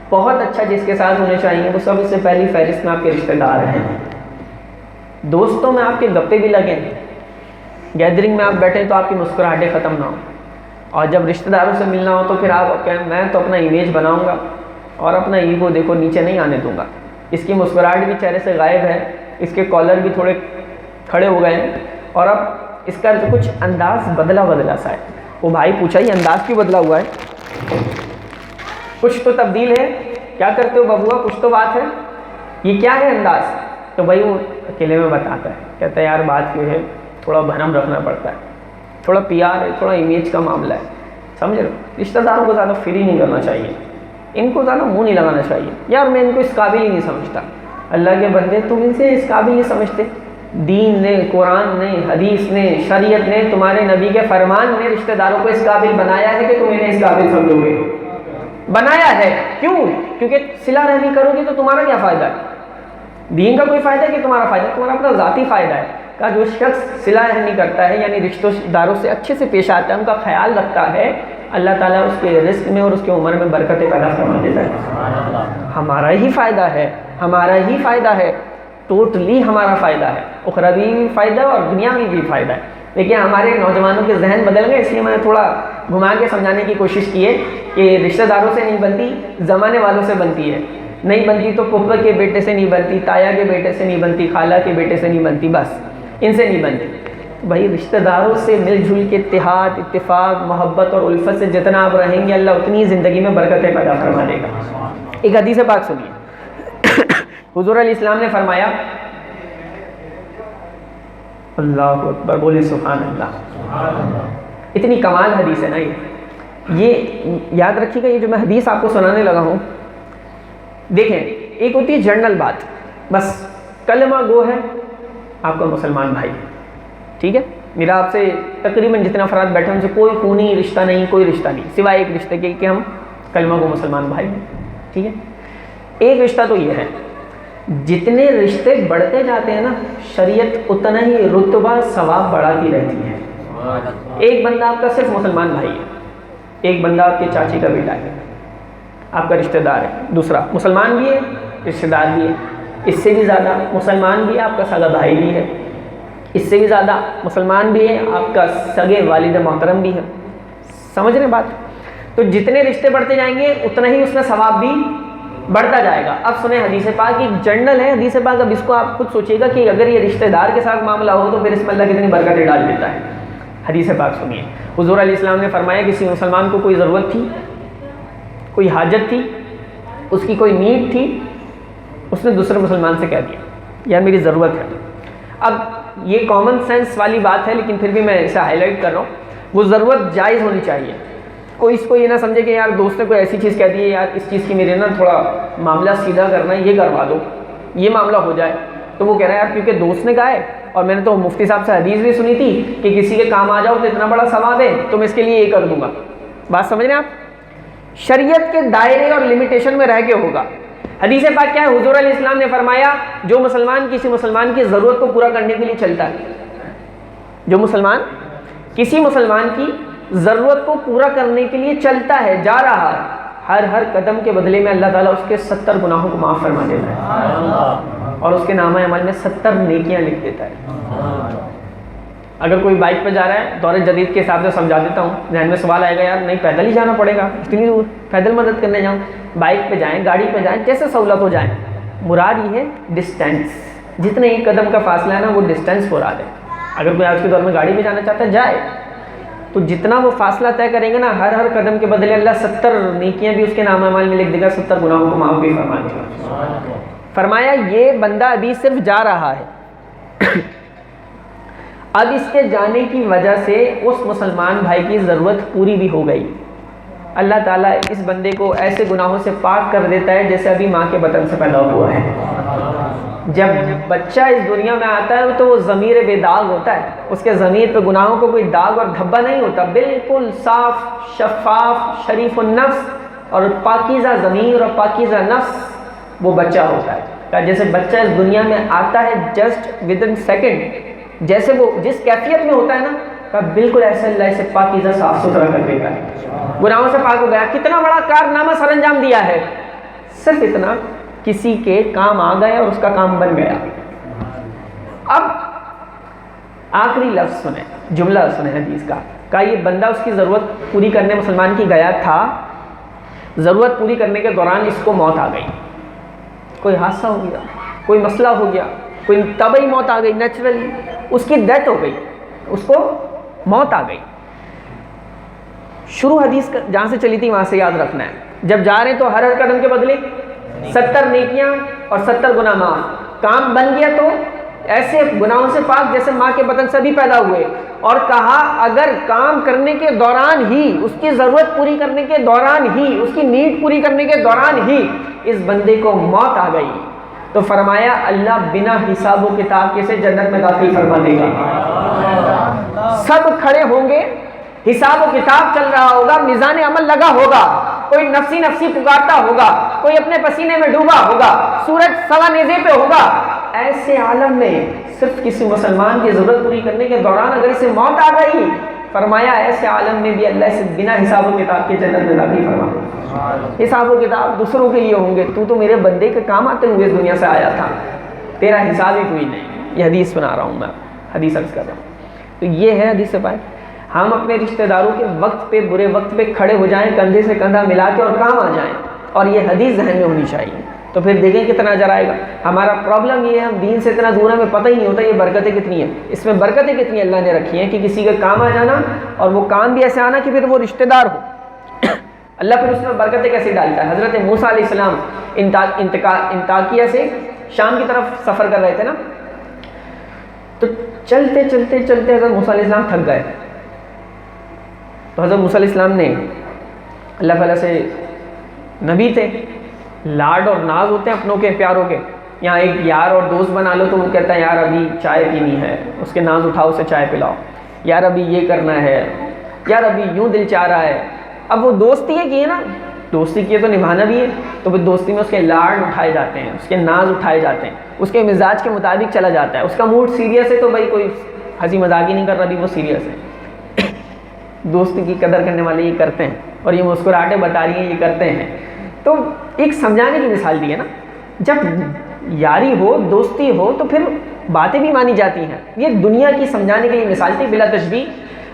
بہت اچھا جس کے ساتھ ہونے چاہیے، وہ سب سے پہلی فہرست میں آپ کے رشتہ دار ہیں۔ دوستوں میں آپ کے گپے بھی لگیں، گیدرنگ میں آپ بیٹھیں تو آپ کی مسکراہٹیں ختم نہ ہوں، اور جب رشتہ داروں سے ملنا ہو تو پھر آپ کہیں میں تو اپنا امیج بناؤں گا اور اپنا ایگو دیکھو نیچے نہیں آنے دوں گا۔ اس کی مسکراہٹ بھی چہرے سے غائب ہے، اس کے کالر بھی تھوڑے کھڑے ہو گئے ہیں، اور اب اس کا جو کچھ انداز بدلا سا ہے۔ وہ بھائی پوچھا یہ انداز کیوں بدلا ہوا ہے؟ کچھ تو تبدیل ہے، کیا کرتے ہو ببوا، کچھ تو بات ہے، یہ کیا ہے انداز؟ تو بھائی وہ اکیلے میں بتاتا ہے، کہتا ہے یار بات کیوں ہے، تھوڑا بھرم رکھنا پڑتا ہے، تھوڑا پیار ہے، تھوڑا امیج کا معاملہ ہے، سمجھ رہے ہو؟ رشتہ داروں کو زیادہ فری نہیں کرنا چاہیے، ان کو زیادہ منہ نہیں لگانا چاہیے، یار میں ان کو اس قابل ہی نہیں سمجھتا۔ اللہ کے بندے تم ان سے اس قابل نہیں سمجھتے، دین نے، قرآن نے، حدیث نے، شریعت نے، تمہارے نبی کے فرمان نے رشتہ داروں کو اس قابل بنایا ہے کہ تم انہیں اس قابل سمجھو گے، بنایا ہے۔ کیوں؟ کیونکہ صلہ رحمی کرو گے تو تمہارا کیا فائدہ ہے؟ دین کا کوئی فائدہ ہے کہ تمہارا فائدہ؟ تمہارا اپنا ذاتی فائدہ ہے۔ کہا جو شخص صلہ رحمی کرتا ہے، یعنی رشتہ داروں سے اچھے سے پیش آتا ہے، ان کا خیال رکھتا ہے، اللہ تعالیٰ اس کے رزق میں اور اس کی عمر میں برکتیں پیدا فرما دیتا ہے۔ ہمارا ہی فائدہ ہے، ہمارا ہی فائدہ ہے، ٹوٹلی ہمارا فائدہ ہے، اخروی بھی فائدہ اور دنیاوی بھی فائدہ ہے۔ لیکن ہمارے نوجوانوں کے ذہن بدل گئے، اس لیے میں نے تھوڑا گھما کے سمجھانے کی کوشش کی ہے کہ رشتہ داروں سے نہیں بنتی، زمانے والوں سے بنتی ہے، نہیں بنتی تو پھپھا کے بیٹے سے نہیں بنتی، تایا کے بیٹے سے نہیں بنتی، خالہ کے بیٹے سے نہیں بنتی، بس ان سے نہیں بنتی۔ بھائی رشتہ داروں سے مل جل کے اتحاد، اتفاق، محبت اور الفت سے جتنا آپ رہیں گے، اللہ اتنی زندگی میں برکتیں پیدا فرما دے گا۔ ایک حدیث پاک سنیے، حضور علیہ السلام نے فرمایا، اللہ اکبر، بولے سبحان اللہ، اتنی کمال حدیث ہے نا یہ یاد رکھیے گا، یہ جو میں حدیث آپ کو سنانے لگا ہوں، دیکھیں ایک ہوتی ہے جنرل بات، بس کلمہ گو ہے آپ کا مسلمان بھائی، ٹھیک ہے، میرا آپ سے تقریباً جتنے افراد بیٹھے ہیں ان سے کوئی خونی رشتہ نہیں، کوئی رشتہ نہیں، سوائے ایک رشتے کے کہ ہم کلمہ گو مسلمان بھائی ہیں، ٹھیک ہے۔ ایک رشتہ تو یہ ہے، جتنے رشتے بڑھتے جاتے ہیں نا، شریعت اتنا ہی رتبہ ثواب بڑھاتی رہتی ہے۔ ایک بندہ آپ کا صرف مسلمان بھائی ہے، ایک بندہ آپ کے چاچی کا بیٹا ہے، آپ کا رشتہ دار ہے، دوسرا مسلمان بھی ہے رشتہ دار بھی ہے، اس سے بھی زیادہ مسلمان بھی ہے، آپ کا سگا بھائی بھی ہے، اس سے بھی زیادہ مسلمان بھی ہے، آپ کا سگے والد محترم بھی ہے. سمجھ رہے ہیں بات؟ تو جتنے رشتے بڑھتے جائیں گے اتنا ہی اس میں ثواب بھی بڑھتا جائے گا. اب سنیں حدیث پاک کی جنرل ہے حدیث پاک. اب اس کو آپ خود سوچیے گا کہ اگر یہ رشتہ دار کے ساتھ معاملہ ہو تو پھر اس میں اللہ کتنی برکتیں ڈال دیتا ہے. حدیث پاک سنیے. حضور علیہ السلام نے فرمایا کسی مسلمان کو کوئی ضرورت تھی، کوئی حاجت تھی، اس کی کوئی نیڈ تھی، اس نے دوسرے مسلمان سے کہہ دیا یار میری ضرورت ہے. اب یہ کامن سینس والی بات ہے لیکن پھر بھی میں اسے ہائی لائٹ کر رہا ہوں. وہ ضرورت جائز ہونی چاہیے. کوئی اس کو یہ نہ سمجھے کہ یار دوست نے کوئی ایسی چیز کہہ دی ہے یار اس چیز کی میرے نا تھوڑا معاملہ سیدھا کرنا ہے، یہ کروا دو، یہ معاملہ ہو جائے. تو وہ کہہ رہا ہے یار کیونکہ دوست نے کہا ہے اور میں نے تو مفتی صاحب سے حدیث بھی سنی تھی کہ کسی کے کام آ جاؤ تو اتنا بڑا ثواب ہے تو میں اس کے لیے یہ کر دوں گا. بات سمجھ رہے ہیں آپ؟ شریعت کے دائرے اور لمیٹیشن میں رہ کے ہوگا. حدیث پاک کیا ہے؟ حضور علیہ السلام نے فرمایا جو مسلمان کسی مسلمان کی ضرورت کو پورا کرنے کے لیے چلتا ہے، جو مسلمان کسی مسلمان کی ضرورت کو پورا کرنے کے لیے چلتا ہے، جا رہا ہے، ہر قدم کے بدلے میں اللہ تعالیٰ اس کے 70 گناہوں کو معاف فرما دیتا ہے اور اس کے نامہ عمل میں 70 نیکیاں لکھ دیتا ہے. اگر کوئی بائک پہ جا رہا ہے، دور جدید کے حساب سے سمجھا دیتا ہوں، ذہن میں سوال آئے گا یار نہیں پیدل ہی جانا پڑے گا اتنی دور، پیدل مدد کرنے جاؤں. بائک پہ جائیں، گاڑی پہ جائیں، جیسے سہولت ہو جائیں. مراد یہ ہے ڈسٹینس، جتنے ایک قدم کا فاصلہ ہے نا وہ ڈسٹینس مراد ہے. اگر کوئی آج کے دور میں گاڑی پہ جانا چاہتا ہے جائے، تو جتنا وہ فاصلہ طے کریں گے نا ہر قدم کے بدلے اللہ 70 نیکیاں بھی اس کے نامہ اعمال میں لکھ دے گا، 70 گناہوں کو معاف بھی فرما دے گا. فرمایا یہ بندہ ابھی صرف جا رہا ہے، اب اس کے جانے کی وجہ سے اس مسلمان بھائی کی ضرورت پوری بھی ہو گئی. اللہ تعالیٰ اس بندے کو ایسے گناہوں سے پاک کر دیتا ہے جیسے ابھی ماں کے بطن سے پیدا ہوا ہے. جب بچہ اس دنیا میں آتا ہے تو وہ ضمیر بے داغ ہوتا ہے، اس کے ضمیر پہ گناہوں کو کوئی داغ اور دھبا نہیں ہوتا، بالکل صاف شفاف شریف النفس اور پاکیزہ ضمیر اور پاکیزہ نفس وہ بچہ ہوتا ہے. جیسے بچہ اس دنیا میں آتا ہے جسٹ ود ان سیکنڈ، جیسے وہ جس کیفیت میں ہوتا ہے نا بالکل ایسے اللہ اسے پاکیزہ صاف ستھرا کر دیتا ہے، گناہوں سے پاک ہو گیا. کتنا بڑا کارنامہ سر انجام دیا ہے، صرف اتنا کسی کے کام آ گئے اور اس کا کام بن گیا. اب آخری لفظ سنیں، جملہ سنیں حدیث کا یہ بندہ اس کی ضرورت پوری کرنے مسلمان کی گیا تھا، ضرورت پوری کرنے کے دوران اس کو موت آ گئی، کوئی حادثہ ہو گیا، کوئی مسئلہ ہو گیا، کوئی طبعی موت آ گئی، نیچرلی اس کی ڈیتھ ہو گئی، اس کو موت آ گئی. شروع حدیث جہاں سے چلی تھی وہاں سے یاد رکھنا ہے. جب جا رہے ہیں تو ہر قدم کے بدلے 70 نیکیاں اور 70 گناہ معاف. کام بن گیا تو ایسے گناہوں سے پاک جیسے ماں کے بطن سے بھی پیدا ہوئے. اور کہا اگر کام کرنے کے دوران ہی، اس کی ضرورت پوری کرنے کے دوران ہی، اس کی نیڈ پوری کرنے کے دوران ہی اس بندے کو موت آ گئی تو فرمایا اللہ بنا حساب و کتاب کے سے جنت میں داخل فرما دے گا. سب کھڑے ہوں گے، حساب و کتاب چل رہا ہوگا، میزان عمل لگا ہوگا، کوئی نفسی نفسی پکارتا ہوگا، کوئی اپنے پسینے میں ڈوبا ہوگا، سورج سوا نیزے پہ ہوگا. ایسے عالم میں صرف کسی مسلمان کی ضرورت پوری کرنے کے دوران اگر اسے موت آ گئی، فرمایا ایسے عالم میں بھی اللہ اسے بنا حساب و کتاب کے جنت میں داخل فرما. حساب و کتاب دوسروں کے لیے ہوں گے، تو میرے بندے کے کام آتے ہوئے اس دنیا سے آیا تھا، تیرا حساب ہی کوئی نہیں. یہ حدیث سنا رہا ہوں میں، حدیث عرض کر رہا ہوں. تو یہ ہے حدیث پاک. ہم اپنے رشتہ داروں کے وقت پہ برے وقت پہ کھڑے ہو جائیں، کندھے سے کندھا ملا کے اور کام آ جائیں، اور یہ حدیث ذہن میں ہونی چاہیے. تو پھر دیکھیں کتنا اجر آئے گا. ہمارا پرابلم یہ ہے ہم دین سے اتنا دور ہیں، ہمیں پتہ ہی نہیں ہوتا یہ برکتیں کتنی ہیں. اس میں برکتیں کتنی اللہ نے رکھی ہیں کہ کسی کا کام آ جانا اور وہ کام بھی ایسے آنا کہ پھر وہ رشتہ دار ہو. اللہ پھر اس میں برکتیں کیسے ڈالتا ہے. حضرت موسیٰ علیہ السلام انطاکیہ سے شام کی طرف سفر کر رہے تھے نا، تو چلتے چلتے چلتے حضرت موسیٰ علیہ السلام تھک گئے. تو حضرت موسیٰ علیہ السلام نے اللہ تعالیٰ سے، نبی تھے، لاڈ اور ناز ہوتے ہیں اپنوں کے پیاروں کے. یہاں ایک یار اور دوست بنا لو تو وہ کہتا ہے یار ابھی چائے پینی ہے، اس کے ناز اٹھاؤ، اسے چائے پلاؤ. یار ابھی یہ کرنا ہے، یار ابھی یوں دل چاہ رہا ہے. اب وہ دوستی ہے کی ہے نا، دوستی کی ہے تو نبھانا بھی ہے، تو پھر دوستی میں اس کے لاڈ اٹھائے جاتے ہیں، اس کے ناز اٹھائے جاتے ہیں، اس کے مزاج کے مطابق چلا جاتا ہے. اس کا موڈ سیریس ہے تو بھائی کوئی ہنسی مذاق ہی نہیں کر رہا، بھی وہ سیریس ہے. دوستی کی قدر کرنے والے یہ کرتے ہیں، اور یہ مسکراہٹیں بتا رہی ہیں یہ کرتے ہیں. تو ایک سمجھانے کی مثال دی ہے نا. جب یاری ہو، دوستی ہو، تو پھر باتیں بھی مانی جاتی ہیں. یہ دنیا کی سمجھانے کے لیے مثال تھی بلا تشبیہ.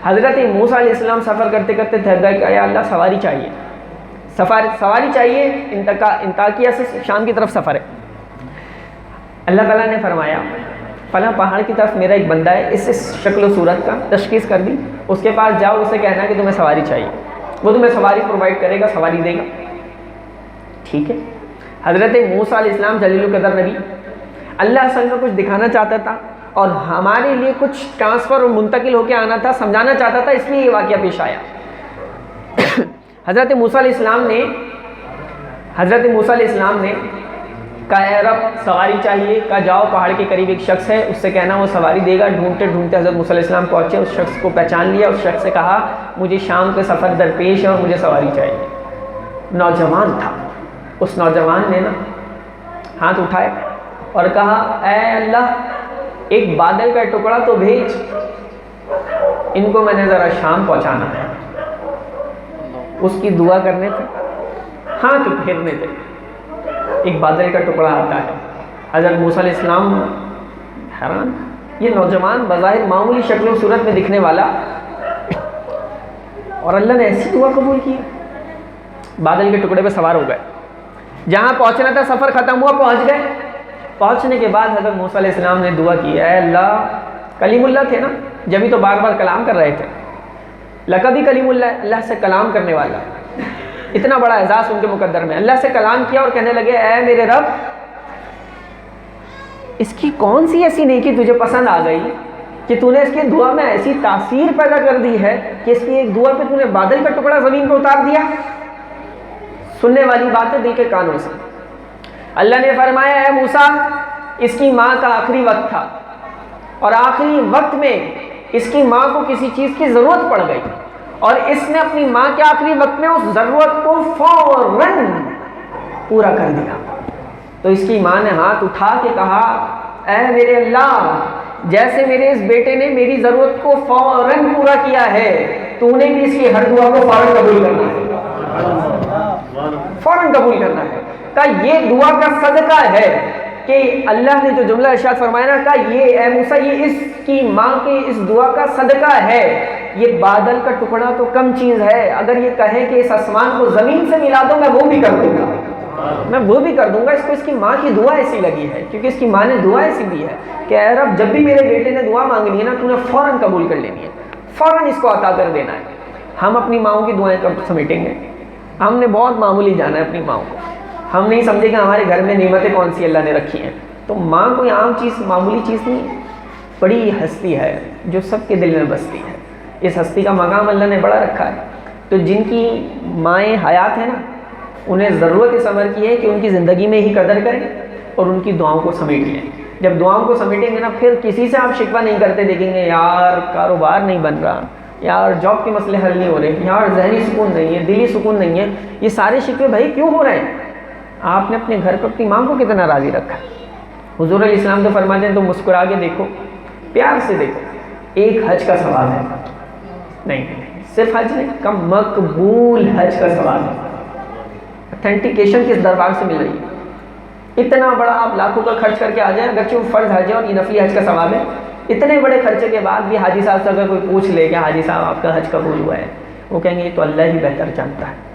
حضرت موسیٰ علیہ السلام سفر کرتے کرتے تھک گئے کہ یا اللہ سواری چاہیے، سواری چاہیے. انطاکیہ سے شام کی طرف سفر ہے. اللہ تعالیٰ نے فرمایا فلاں پہاڑ کی طرف میرا ایک بندہ ہے، اس شکل و صورت کا، تشخیص کر دی، اس کے پاس جاؤ، اسے کہنا کہ تمہیں سواری چاہیے، وہ تمہیں سواری پرووائڈ کرے گا، سواری دے گا. ٹھیک ہے. حضرت موسیٰ علیہ السلام جلیل القدر نبی، اللہ اصل میں کچھ دکھانا چاہتا تھا اور ہمارے لیے کچھ ٹرانسفر اور منتقل ہو کے آنا تھا، سمجھانا چاہتا تھا، اس لیے یہ واقعہ پیش آیا. حضرت موسیٰ علیہ السلام نے کہا اے رب سواری چاہیے. کہا جاؤ پہاڑ کے قریب ایک شخص ہے، اس سے کہنا وہ سواری دے گا. ڈھونڈتے ڈھونڈتے حضرت موسیٰ علیہ السلام پہنچے، اس شخص کو پہچان لیا. اس شخص سے کہا مجھے شام کے سفر درپیش ہے اور مجھے سواری چاہیے. نوجوان تھا. اس نوجوان نے نا ہاتھ اٹھائے اور کہا اے اللہ ایک بادل کا ٹکڑا تو بھیج، ان کو میں نے ذرا شام پہنچانا ہے. اس کی دعا کرنے تھے، ہاتھ پھیرنے تھے، ایک بادل کا ٹکڑا آتا ہے. حضرت موسیٰ علیہ السلام حیران، یہ نوجوان بظاہر معمولی شکل و صورت میں دکھنے والا، اور اللہ نے ایسی دعا قبول کی. بادل کے ٹکڑے پہ سوار ہو گئے، جہاں پہنچنا تھا سفر ختم ہوا، پہنچ گئے. پہنچنے کے بعد حضرت موسیٰ علیہ السلام نے دعا کی اے اللہ، کلیم اللہ تھے نا، جبھی تو بار بار کلام کر رہے تھے. لقب ہی کلیم اللہ، اللہ سے کلام کرنے والا، اتنا بڑا اعزاز ان کے مقدر میں. اللہ سے کلام کیا اور کہنے لگے اے میرے رب، اس کی کون سی ایسی نیکی تجھے پسند آ گئی کہ تو نے اس کی دعا میں ایسی تاثیر پیدا کر دی ہے کہ اس کی ایک دعا پہ تو نے بادل کا ٹکڑا زمین پہ اتار دیا. سننے والی باتیں دل کے کانوں سے. اللہ نے فرمایا اے موسیٰ، اس کی ماں کا آخری وقت تھا اور آخری وقت میں اس کی ماں کو کسی چیز کی ضرورت پڑ گئی اور اس نے اپنی ماں کے آخری وقت میں اس ضرورت کو فوراً پورا کر دیا. تو اس کی ماں نے ہاتھ اٹھا کے کہا اے میرے اللہ، جیسے میرے اس بیٹے نے میری ضرورت کو فوراً پورا کیا ہے، تو نے بھی اس کی ہر دعا کو فوراً قبول کرنا ہے، فوراً قبول کرنا ہے. کہا یہ دعا کا صدقہ ہے کہ اللہ نے جو جملہ ارشاد فرمایا نا، کہا یہ اے موسیٰ یہ اس کی ماں کے اس دعا کا صدقہ ہے. یہ بادل کا ٹکڑا تو کم چیز ہے، اگر یہ کہے کہ اس آسمان کو زمین سے ملا دو میں وہ بھی کر دوں گا، میں وہ بھی کر دوں گا. اس کو اس کی ماں کی دعا ایسی لگی ہے، کیونکہ اس کی ماں نے دعا ایسی دی ہے کہ اے رب جب بھی میرے بیٹے نے دعا مانگنی ہے نا، تو نے فوراً قبول کر لینی ہے، فوراً اس کو عطا کر دینا ہے. ہم اپنی ماؤں کی دعائیں کب سمیٹیں گے؟ ہم نے بہت معمولی جانا ہے اپنی ماؤں کو. ہم نہیں سمجھے کہ ہمارے گھر میں نعمتیں کون سی اللہ نے رکھی ہیں. تو ماں کوئی عام چیز، معمولی چیز نہیں ہے، بڑی ہستی ہے جو سب کے دل میں بستی ہے. اس ہستی کا مقام اللہ نے بڑا رکھا ہے. تو جن کی مائیں حیات ہیں نا، انہیں ضرورت اس امر کی ہے کہ ان کی زندگی میں ہی قدر کریں اور ان کی دعاؤں کو سمیٹ لیں. جب دعاؤں کو سمیٹیں گے نا، پھر کسی سے آپ شکوہ نہیں کرتے دیکھیں گے یار کاروبار نہیں بن رہا، یار جاب کے مسئلے حل نہیں ہو رہے، یار ذہنی سکون نہیں ہے، دلی سکون نہیں ہے. یہ سارے شکوے بھائی کیوں ہو رہے ہیں؟ آپ نے اپنے گھر پر اپنی ماں کو کتنا راضی رکھا. حضور علیہ السلام تو فرماتے ہیں تو مسکرا کے دیکھو، پیار سے دیکھو، ایک حج کا ثواب ہے. نہیں صرف حج نہیں، کا مقبول حج کا ثواب ہے. اتھینٹیکیشن کس دربار سے مل رہی ہے؟ اتنا بڑا آپ لاکھوں کا خرچ کر کے آ جائیں، اگرچہ وہ فرض حج ہے اور یہ نفلی حج کا ثواب ہے، اتنے بڑے خرچے کے بعد بھی حاجی صاحب سے اگر کوئی پوچھ لے کہ حاجی صاحب آپ کا حج قبول ہوا ہے، وہ کہیں گے یہ تو اللہ ہی بہتر جانتا ہے.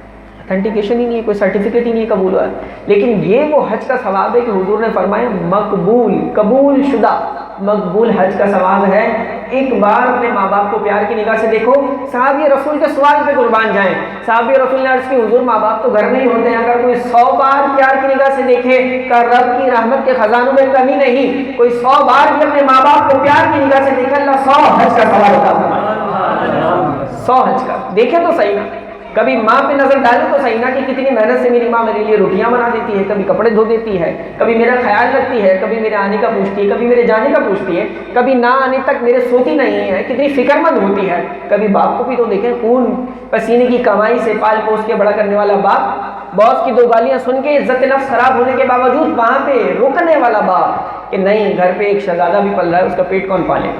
اتھینٹیکیشن ہی نہیں ہے، کوئی سرٹیفکیٹ ہی نہیں قبول ہوا ہے. لیکن یہ وہ حج کا ثواب ہے کہ حضور نے فرمایا مقبول، قبول شدہ مقبول حج کا ثواب ہے. ایک بار اپنے ماں باپ کو پیار کی نگاہ سے دیکھو. صحابی رسول کے سوال پہ قربان جائیں. صحابی رسول نے عرض کی حضور ماں باپ تو گھر میں ہی ہوتے ہیں، اگر کوئی 100 بار پیار کی نگاہ سے دیکھے کہ رب کی رحمت کے خزانوں میں کمی نہیں. کوئی 100 بار بھی اپنے ماں باپ کو پیار کی نگاہ سے دیکھے، اللہ 100 حج کا ثواب عطا فرمائے. 100 حج کا دیکھے تو صحیح نا. کبھی ماں پہ نظر ڈالو تو صحیح نا کہ کتنی محنت سے میری ماں میرے لیے روٹیاں بنا دیتی ہے، کبھی کپڑے دھو دیتی ہے، کبھی میرا خیال رکھتی ہے، کبھی میرے آنے کا پوچھتی ہے، کبھی میرے جانے کا پوچھتی ہے، کبھی نہ آنے تک میرے سوتی نہیں ہے، کتنی فکر مند ہوتی ہے. کبھی باپ کو بھی تو دیکھیں، خون پسینے کی کمائی سے پال پوس کے بڑا کرنے والا باپ، باس کی 2 گالیاں سن کے عزت نفس خراب ہونے کے باوجود وہاں پہ روکنے والا باپ کہ نہیں گھر پہ ایک شہزادہ بھی پل رہا ہے، اس کا پیٹ کون پالے،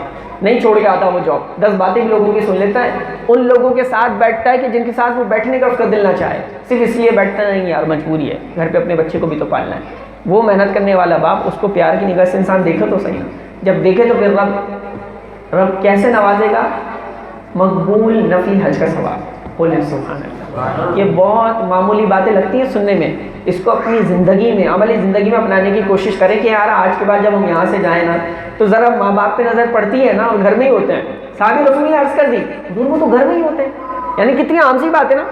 نہیں چھوڑ کے آتا وہ جاب. 10 باتیں بھی لوگوں کی سن لیتا ہے، ان لوگوں کے ساتھ بیٹھتا ہے کہ جن کے ساتھ وہ بیٹھنے کا اس کا دل نہ چاہے، صرف اس لیے بیٹھتا نہیں یار مجبوری ہے، گھر پہ اپنے بچے کو بھی تو پالنا ہے. وہ محنت کرنے والا باپ اس کو پیار کی نگاہ سے انسان دیکھے تو صحیح نا، جب دیکھے تو پھر رب کیسے نوازے گا؟ مقبول نفلی حج کا ثواب۔ بولے سبحان اللہ۔ یہ بہت معمولی باتیں لگتی ہیں سننے میں، اس کو اپنی زندگی میں، عملی زندگی میں اپنانے کی کوشش کریں کہ یار آج کے بعد جب ہم یہاں سے جائیں نا تو ذرا ماں باپ پہ نظر پڑتی ہے نا، اور گھر میں ہی ہوتے ہیں۔ صحابی رسول نے عرض کر دی حضور وہ تو گھر میں ہی ہوتے ہیں، یعنی کتنی عام سی بات ہے نا،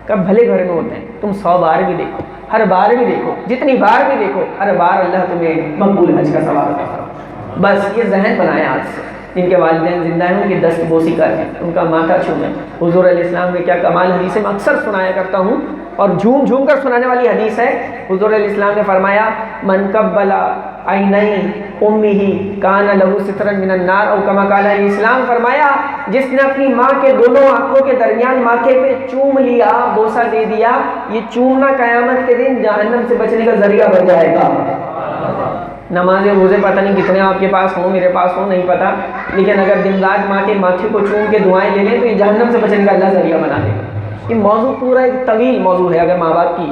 کب بھلے گھر میں ہوتے ہیں، تم 100 بار بھی دیکھو، ہر بار بھی دیکھو، جتنی بار بھی دیکھو، ہر بار اللہ تمہیں مقبول حج کا ثواب عطا فرمائے۔ بس یہ ذہن بنائیں آج سے۔ جن کے والدین زندہ ہیں ان کی دست بوسی کریں، ان کا ماتھا چھوئیں۔ حضور علیہ السلام نے کیا کمال حدیث میں اکثر سنایا کرتا ہوں اور جھوم جھوم کر سنانے والی حدیث ہے۔ حضور علیہ السلام نے فرمایا من قبل عینی امہ کان لہ سترا من النار، اور کما قال علیہ السلام فرمایا جس نے اپنی ماں کے دونوں آنکھوں کے درمیان ماتھے پہ چوم لیا، بوسہ دے دیا، یہ چومنا قیامت کے دن جہنم سے بچنے کا ذریعہ بن جائے گا۔ نماز روزے پتہ نہیں کتنے آپ کے پاس ہوں، میرے پاس ہوں نہیں پتہ، لیکن اگر دن رات ماں کے ماتھے کو چوم کے دعائیں لے لیں تو یہ جہنم سے بچنے کا اللہ ذریعہ بنا دے گا۔ یہ موضوع پورا ایک طویل موضوع ہے، اگر ماں باپ کی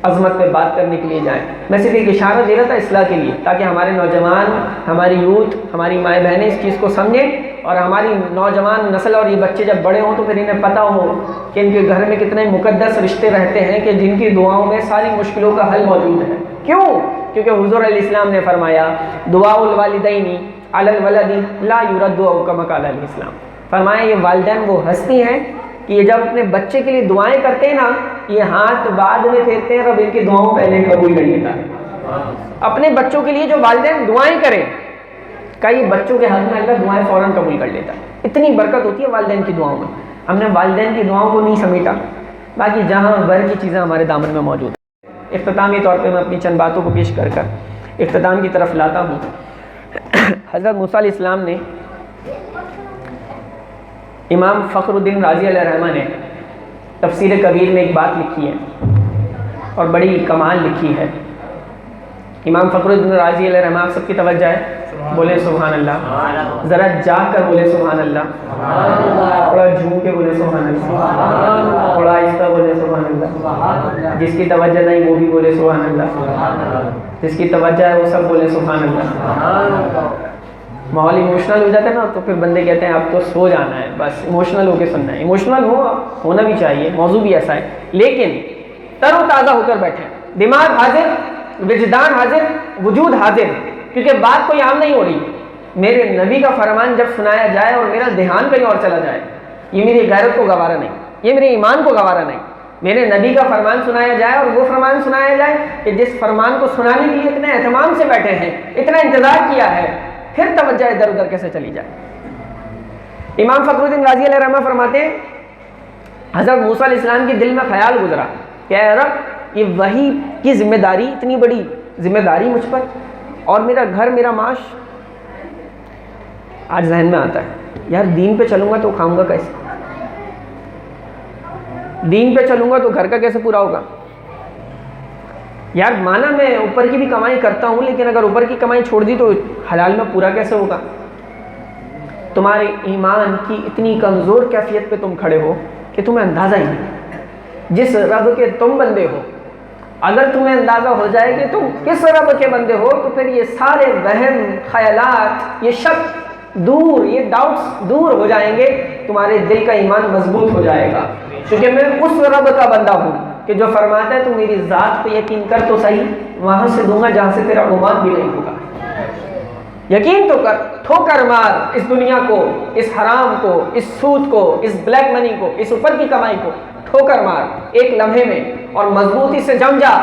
عظمت پہ بات کرنے کے لیے جائیں۔ میں صرف ایک اشارہ دے رہا تھا اصلاح کے لیے، تاکہ ہمارے نوجوان، ہماری یوتھ، ہماری مائیں بہنیں اس چیز کو سمجھیں، اور ہماری نوجوان نسل اور یہ بچے جب بڑے ہوں تو پھر انہیں پتہ ہو کہ ان کے گھر میں کتنے مقدس رشتے رہتے ہیں کہ جن کی دعاؤں میں ساری مشکلوں کا حل موجود ہے۔ کیوں؟ کیونکہ حضور علیہ السلام نے فرمایا دعاء الوالدین علی الولد لا یرد، او کما قال علیہ السلام، فرمایا یہ والدین وہ ہستی ہیں کہ یہ جب اپنے بچے کے لیے دعائیں کرتے ہیں نا، یہ ہاتھ بعد میں پھیرتے ہیں، رب ان کی دعاؤں پہلے قبول کر لیتا ہے۔ اپنے بچوں کے لیے جو والدین دعائیں کریں، کئی بچوں کے حق میں اللہ دعائیں فوراً قبول کر لیتا ہے۔ اتنی برکت ہوتی ہے والدین کی دعاؤں میں۔ ہم نے والدین کی دعاؤں کو نہیں سمیٹا، باقی جہاں بھر کی چیزیں ہمارے دامن میں موجود ہیں۔ اختتامی طور پہ میں اپنی چند باتوں کو پیش کر اختتام کی طرف لاتا ہوں۔ حضرت موسیٰ علیہ السلام نے، امام فخر الدین رازی علیہ الرحمہ نے تفسیر کبیر میں ایک بات لکھی ہے اور بڑی کمال لکھی ہے۔ امام فخر الدین رازی علیہ الرحمہ، آپ سب کی توجہ ہے، بولے سبحان اللہ، ذرا جاگ کر بولے سبحان اللہ، تھوڑا جھوم کے بولے سبحان اللہ، تھوڑا آہستہ بولے سبحان اللہ، جس کی توجہ نہیں وہ بھی بولے سبحان اللہ، جس کی توجہ ہے وہ سب بولے سبحان اللہ۔ ماحول ایموشنل ہو جاتا ہے نا تو پھر بندے کہتے ہیں اب تو سو جانا ہے، بس ایموشنل ہو کے سننا ہے۔ ایموشنل ہونا بھی چاہیے، موضوع بھی ایسا ہے، لیکن تر و تازہ ہو کر بیٹھیں، دماغ حاضر، وجدان حاضر، وجود حاضر، کیونکہ بات کوئی عام نہیں ہو رہی۔ میرے نبی کا فرمان جب سنایا جائے اور میرا دھیان کہیں اور چلا جائے، یہ میری غیرت کو گوارا نہیں، یہ میرے ایمان کو گوارا نہیں۔ میرے نبی کا فرمان سنایا جائے اور وہ فرمان سنایا جائے کہ جس فرمان کو سنانے کے لیے اتنے اہتمام سے بیٹھے ہیں، اتنا انتظار کیا ہے، پھر توجہ ادھر ادھر کیسے چلی جائے۔ امام فخر الدین رازی علیہ الرحمہ فرماتے ہیں حضرت موسیٰ علیہ السلام کے دل میں خیال گزرا کہ اے رب، یہ وحی کی ذمہ داری، اتنی بڑی ذمہ داری مجھ پر، اور میرا گھر، میرا معاش۔ آج ذہن میں آتا ہے یار دین پہ چلوں گا تو کھاؤں گا کیسے، دین پہ چلوں گا تو گھر کا کیسے پورا ہوگا۔ یار مانا میں اوپر کی بھی کمائی کرتا ہوں، لیکن اگر اوپر کی کمائی چھوڑ دی تو حلال میں پورا کیسے ہوگا۔ تمہارے ایمان کی اتنی کمزور کیفیت پہ تم کھڑے ہو کہ تمہیں اندازہ ہی نہیں، جس رب کے تم بندے ہو، اگر تمہیں اندازہ ہو جائے کہ تم کس رب کے بندے ہو تو پھر یہ سارے وہم، خیالات، یہ شک دور، یہ ڈاؤٹس دور ہو جائیں گے، تمہارے دل کا ایمان مضبوط ہو جائے گا، کیونکہ میں اس رب کا بندہ ہوں کہ جو فرماتا ہے تو میری ذات پہ یقین کر تو صحیح، وہاں سے دوں گا جہاں سے تیرا گمان بھی نہیں ہوگا۔ یقین تو کر، ٹھوکر مار اس دنیا کو، اس حرام کو، اس سود کو، اس بلیک منی کو، اس اوپر کی کمائی کو ٹھوکر مار ایک لمحے میں، اور مضبوطی سے جم جا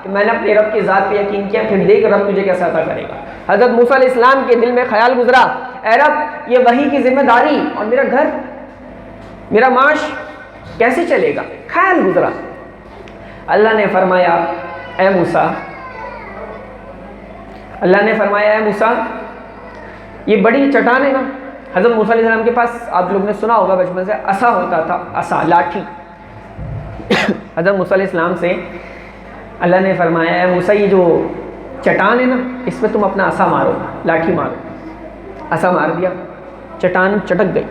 کہ میں نے اپنے رب کی ذات پہ یقین کیا، پھر دیکھ رب تجھے کیسا عطا کرے گا۔ حضرت موسیٰ علیہ السلام کے دل میں خیال گزرا، اے رب، یہ وحی کی ذمہ داری اور میرا گھر، میرا معاش کیسے چلے گا، خیال گزرا۔ اللہ نے فرمایا اے موسیٰ، اللہ نے فرمایا اے موسیٰ، یہ بڑی چٹان ہے نا۔ حضرت موسیٰ علیہ السلام کے پاس، آپ لوگ نے سنا ہوگا بچپن سے، عصا ہوتا تھا، عصا، لاٹھی۔ حضرت موسیٰ علیہ السلام سے اللہ نے فرمایا اے موسیٰ، یہ جو چٹان ہے نا، اس پہ تم اپنا عصا مارو، لاٹھی مارو۔ عصا مار دیا، چٹان چٹک گئی۔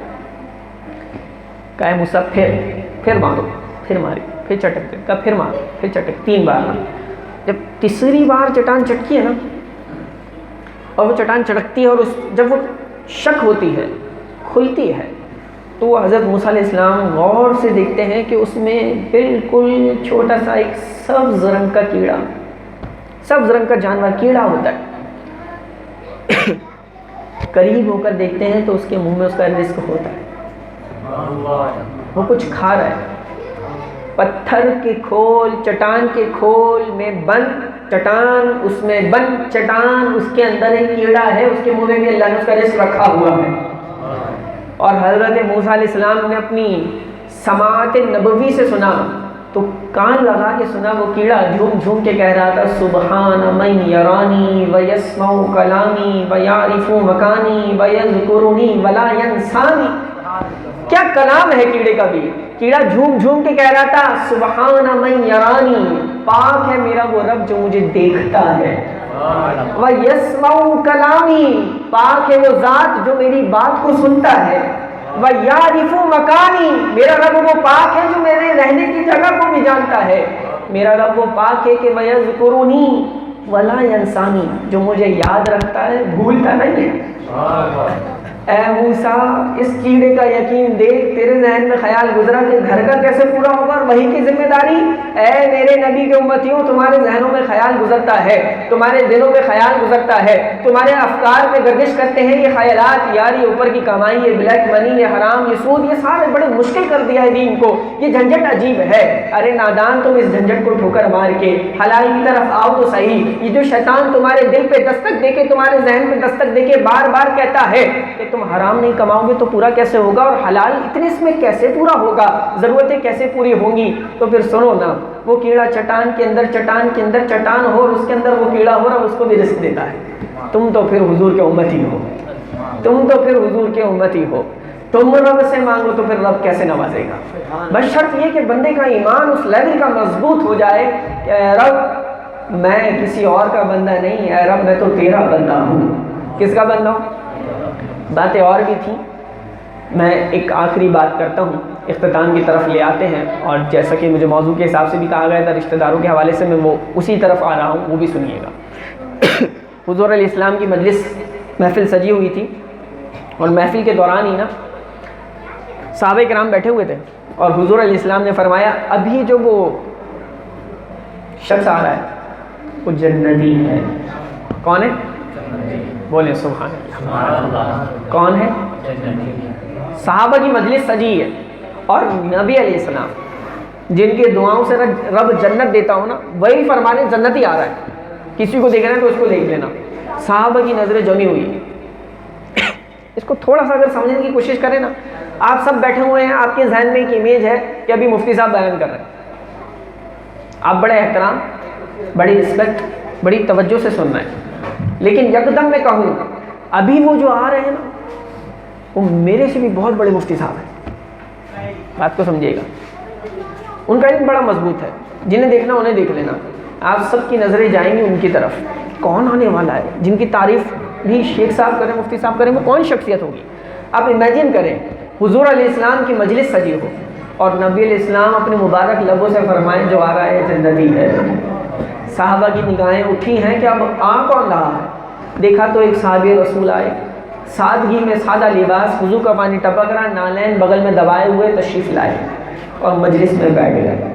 کہا اے موسیٰ پھر مارو، پھر ماری، پھر چٹک گئی، کہا پھر مارو، پھر چٹک، 3 بار مارو۔ جب تیسری بار چٹان چٹکی ہے نا، اور وہ چٹان چٹکتی ہے اور جب وہ شک ہوتی ہے، کھلتی ہے، تو حضرت موسیٰ علیہ السلام غور سے دیکھتے ہیں کہ اس میں بالکل چھوٹا سا ایک سبز رنگ کا کیڑا، سبز رنگ کا جانور کیڑا ہوتا ہے۔ قریب ہو کر دیکھتے ہیں تو اس کے منہ میں اس کا رزق ہوتا ہے، وہ کچھ کھا رہا ہے۔ پتھر کے کھول، چٹان کے کھول میں بند چٹان، اس میں بند چٹان، اس کے اندر ایک کیڑا ہے، اس کے منہ میں بھی اللہ نے اس کا رزق رکھا ہوا ہے۔ اور حضرت موسیٰ علیہ السلام نے اپنی سماعت نبوی سے سنا تو کان لگا کے سنا، وہ کیڑا جھوم جھوم کے کہہ رہا تھا سبحان من یرانی ویسمع کلامی ویعرف مکانی ویذکرنی ولا ینسانی۔ کیا کلام ہے کیڑے کا بھی! کیڑا جھوم جھوم کے کہہ رہا تھا سبحان من یرانی، پاک ہے میرا وہ رب جو مجھے دیکھتا ہے، ویسمع کلامی، پاک ہے وہ ذات جو میری بات کو سنتا ہے، وَيَعْرِفُ مَكَانِي، میرا رب وہ پاک ہے جو میرے رہنے کی جگہ کو بھی جانتا ہے، میرا رب وہ پاک ہے کہ وَيَذْكُرُنِي وَلَا يَنْسَانِي، جو مجھے یاد رکھتا ہے، بھولتا نہیں ہے۔ اے موسیٰ اس کیڑے کا یقین دیکھ، تیرے ذہن میں خیال گزرا کہ گھر کا کیسے پورا ہوگا اور وہی کی ذمہ داری۔ اے میرے نبی کے امتیوں، تمہارے ذہنوں میں خیال گزرتا ہے، تمہارے دلوں میں خیال گزرتا ہے، تمہارے افکار میں گردش کرتے ہیں یہ خیالات، یار یہ اوپر کی کمائی، یہ بلیک منی، یہ حرام، یہ سود، یہ سارے بڑے مشکل کر دیا ہے دین کو، یہ جھنجھٹ عجیب ہے۔ ارے نادان، تم اس جھنجھٹ کو ٹھوکر مار کے حلال کی طرف آؤ تو صحیح۔ یہ جو شیطان تمہارے دل پہ دستک دے کے، تمہارے ذہن پہ دستک دے کے بار بار کہتا ہے کہ تم حرام نہیں کماؤ گے تو پورا کیسے ہوگا، اور حلال اتنے اس میں کیسے پورا ہوگا، ضرورتیں کیسے پوری ہوں گی، تو پھر سنو نا، وہ کیڑا چٹان کے اندر چٹان ہو اور اس کے اندر وہ کیڑا ہو اور اس کو بھی رزق دیتا ہے۔ تم تو پھر حضور کے امتی ہو، تم تو پھر حضور کے امتی ہو، تم رب سے مانگو تو پھر رب کیسے نوازے گا؟ بس شرط یہ کہ بندے کا ایمان اس لیول کا مضبوط ہو جائے کہ اے رب میں کسی اور کا بندہ نہیں، اے رب میں تو تیرا بندہ ہوں۔ کس کا بندہ ہوں؟ باتیں اور بھی تھیں، میں ایک آخری بات کرتا ہوں، اختتام کی طرف لے آتے ہیں، اور جیسا کہ مجھے موضوع کے حساب سے بھی کہا گیا تھا رشتہ داروں کے حوالے سے، میں وہ اسی طرف آ رہا ہوں، وہ بھی سنیے گا۔ حضور علیہ السلام کی مجلس محفل سجی ہوئی تھی، اور محفل کے دوران ہی نا صحابہ کرام بیٹھے ہوئے تھے، اور حضور علیہ السلام نے فرمایا ابھی جو وہ شخص آ رہا ہے وہ جنتی ہے۔ کون ہے؟ بولیں سبحان اللہ۔ کون ہے؟ صحابہ کی مجلس سجی ہے، اور نبی علیہ السلام جن کے دعاؤں سے رب جنت دیتا ہو نا، وہی فرمانے جنتی آ رہا ہے، کسی کو دیکھنا ہے تو اس کو دیکھ لینا۔ صحابہ کی نظریں جمی ہوئی ہیں۔ اس کو تھوڑا سا اگر سمجھنے کی کوشش کریں نا، آپ سب بیٹھے ہوئے ہیں، آپ کے ذہن میں ایک امیج ہے کہ ابھی مفتی صاحب بیان کر رہے ہیں، آپ بڑے احترام، بڑی رسپیکٹ، بڑی توجہ سے سن رہے ہیں، لیکن یکدم میں کہوں ابھی وہ جو آ رہے ہیں نا وہ میرے سے بھی بہت بڑے مفتی صاحب ہیں، بات کو سمجھیے گا، ان کا علم بڑا مضبوط ہے، جنہیں دیکھنا انہیں دیکھ لینا، آپ سب کی نظریں جائیں گی ان کی طرف، کون آنے والا ہے، جن کی تعریف بھی شیخ صاحب کریں، مفتی صاحب کریں، وہ کون شخصیت ہوگی؟ آپ امیجن کریں حضور علیہ السلام کی مجلس سجی ہو اور نبی علیہ السلام اپنے مبارک لبوں سے فرمائیں جو آ رہا ہے جنتی ہے۔ صحابہ کی نگاہیں اٹھی ہیں کہ اب آ کون رہا ہے؟ دیکھا تو ایک صحابی رسول آئے، سادگی میں سادہ لباس، وضو کا پانی ٹپک رہا، نالین بغل میں دبائے ہوئے تشریف لائے اور مجلس میں بیٹھ گئے،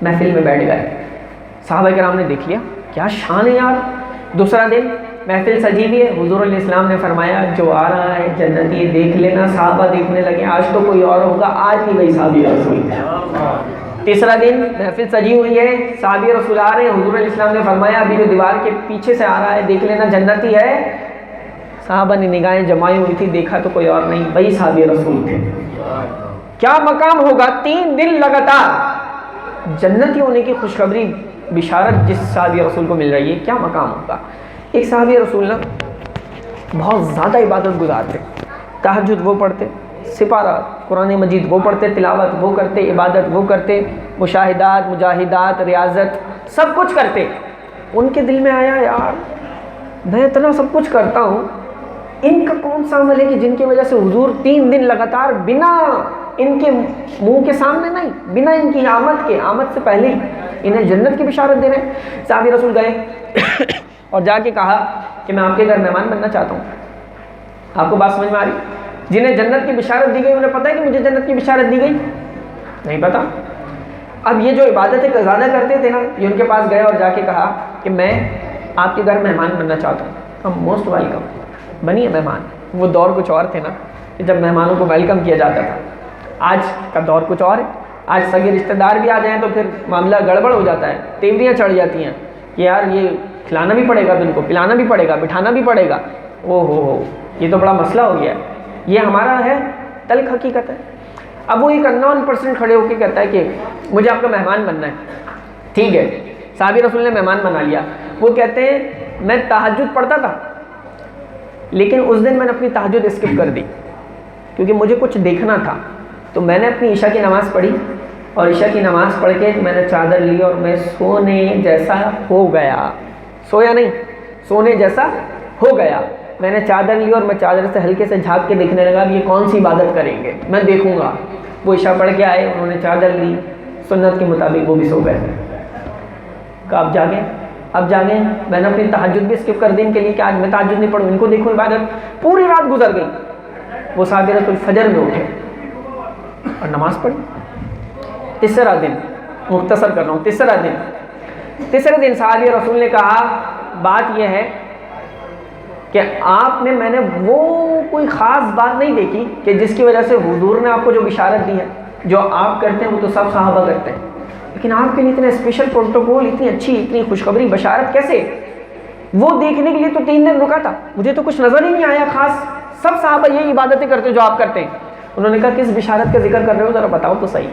محفل میں بیٹھ گئے۔ صحابہ کرام نے دیکھ لیا کیا شان ہے یار۔ دوسرا دن محفل سجی ہوئی ہے، حضور علیہ السلام نے فرمایا جو آ رہا ہے جنتی دیکھ لینا۔ صحابہ دیکھنے لگے آج تو کوئی اور ہوگا، آج بھی وہی صحابی رسول ہے۔ تیسرا دن محفل سجی ہوئی ہے، صحابی رسول آ رہے ہیں، حضور علیہ السلام نے فرمایا ابھی جو دیوار کے پیچھے سے آ رہا ہے دیکھ لینا جنتی ہے۔ صحابہ نے نگاہیں جمائی ہوئی تھی، دیکھا تو کوئی اور نہیں، وہی صحابی رسول تھے۔ کیا مقام ہوگا 3 دن لگاتار جنتی ہونے کی خوشخبری بشارت جس صحابی رسول کو مل رہی ہے، کیا مقام ہوگا۔ ایک صحابی رسول نا بہت زیادہ عبادت گزار تھے، تہجد وہ پڑھتے، سپارہ قرآن مجید وہ پڑھتے، تلاوت وہ کرتے، عبادت وہ کرتے، مشاہدات، مجاہدات، ریاضت سب کچھ کرتے۔ ان کے دل میں آیا یار میں اتنا سب کچھ کرتا ہوں، ان کا کون سا عمل ہے کہ جن کی وجہ سے حضور 3 دن لگاتار بنا ان کے منہ کے سامنے نہیں، بنا ان کی آمد کے، آمد سے پہلے انہیں جنت کی بشارت دے رہے ہیں. صحابی رسول گئے اور جا کے کہا کہ میں آپ کے گھر مہمان بننا چاہتا ہوں. آپ کو بات سمجھ میں آ رہی؟ جنہیں جنت کی بشارت دی گئی انہیں پتہ ہے کہ مجھے جنت کی بشارت دی گئی؟ نہیں پتہ. اب یہ جو عبادتیں زیادہ کرتے تھے نا، یہ ان کے پاس گئے اور جا کے کہا کہ میں آپ کے گھر مہمان بننا چاہتا ہوں. ہم موسٹ ویلکم، بنیے مہمان. وہ دور کچھ اور تھے نا کہ جب مہمانوں کو ویلکم کیا جاتا تھا. آج کا دور کچھ اور ہے. آج سگے رشتہ دار بھی آ جائیں تو پھر معاملہ گڑبڑ ہو جاتا ہے، تیوریاں چڑھ جاتی ہیں کہ یار یہ کھلانا بھی پڑے گا، ان کو پلانا بھی پڑے گا، بٹھانا بھی پڑے گا. او ہو یہ تو بڑا مسئلہ ہو گیا ہے. یہ ہمارا ہے تلخ حقیقت ہے. اب وہ ایک 99% کھڑے ہو کے کہتا ہے کہ مجھے آپ کا مہمان بننا ہے. ٹھیک ہے، صحابی رسول نے مہمان بنا لیا. وہ کہتے ہیں میں تہجد پڑھتا تھا لیکن اس دن میں نے اپنی تہجد اسکپ کر دی کیونکہ مجھے کچھ دیکھنا تھا. تو میں نے اپنی عشاء کی نماز پڑھی اور عشاء کی نماز پڑھ کے میں نے چادر لی اور میں سونے جیسا ہو گیا. سویا نہیں، سونے جیسا ہو گیا. میں نے چادر لی اور میں چادر سے ہلکے سے جھانک کے دیکھنے لگا یہ کون سی عبادت کریں گے، میں دیکھوں گا. وہ عشاء پڑھ کے آئے، انہوں نے چادر لی، سنت کے مطابق وہ بھی سو گئے. کہا اب جاگیں. میں نے اپنی تہجد بھی اسکپ کر دی ان کے لیے کہ آج میں تہجد نہیں پڑھوں، ان کو دیکھوں عبادت. پوری رات گزر گئی. وہ صحابی رسول فجر میں اٹھے اور نماز پڑھی. تیسرا دن، مختصر کر رہا ہوں، تیسرے دن صحابی رسول نے کہا بات یہ ہے کہ آپ نے، میں نے وہ کوئی خاص بات نہیں دیکھی کہ جس کی وجہ سے حضور نے آپ کو جو بشارت دی ہے. جو آپ کرتے ہیں وہ تو سب صحابہ کرتے ہیں، لیکن آپ کے لیے اتنا اسپیشل پروٹوکول، اتنی اچھی، اتنی خوشخبری، بشارت کیسے؟ وہ دیکھنے کے لیے تو 3 دن رکا تھا، مجھے تو کچھ نظر ہی نہیں آیا خاص. سب صحابہ یہی عبادتیں کرتے جو آپ کرتے ہیں. انہوں نے کہا کس بشارت کا ذکر کر رہے ہو ذرا بتاؤ تو صحیح.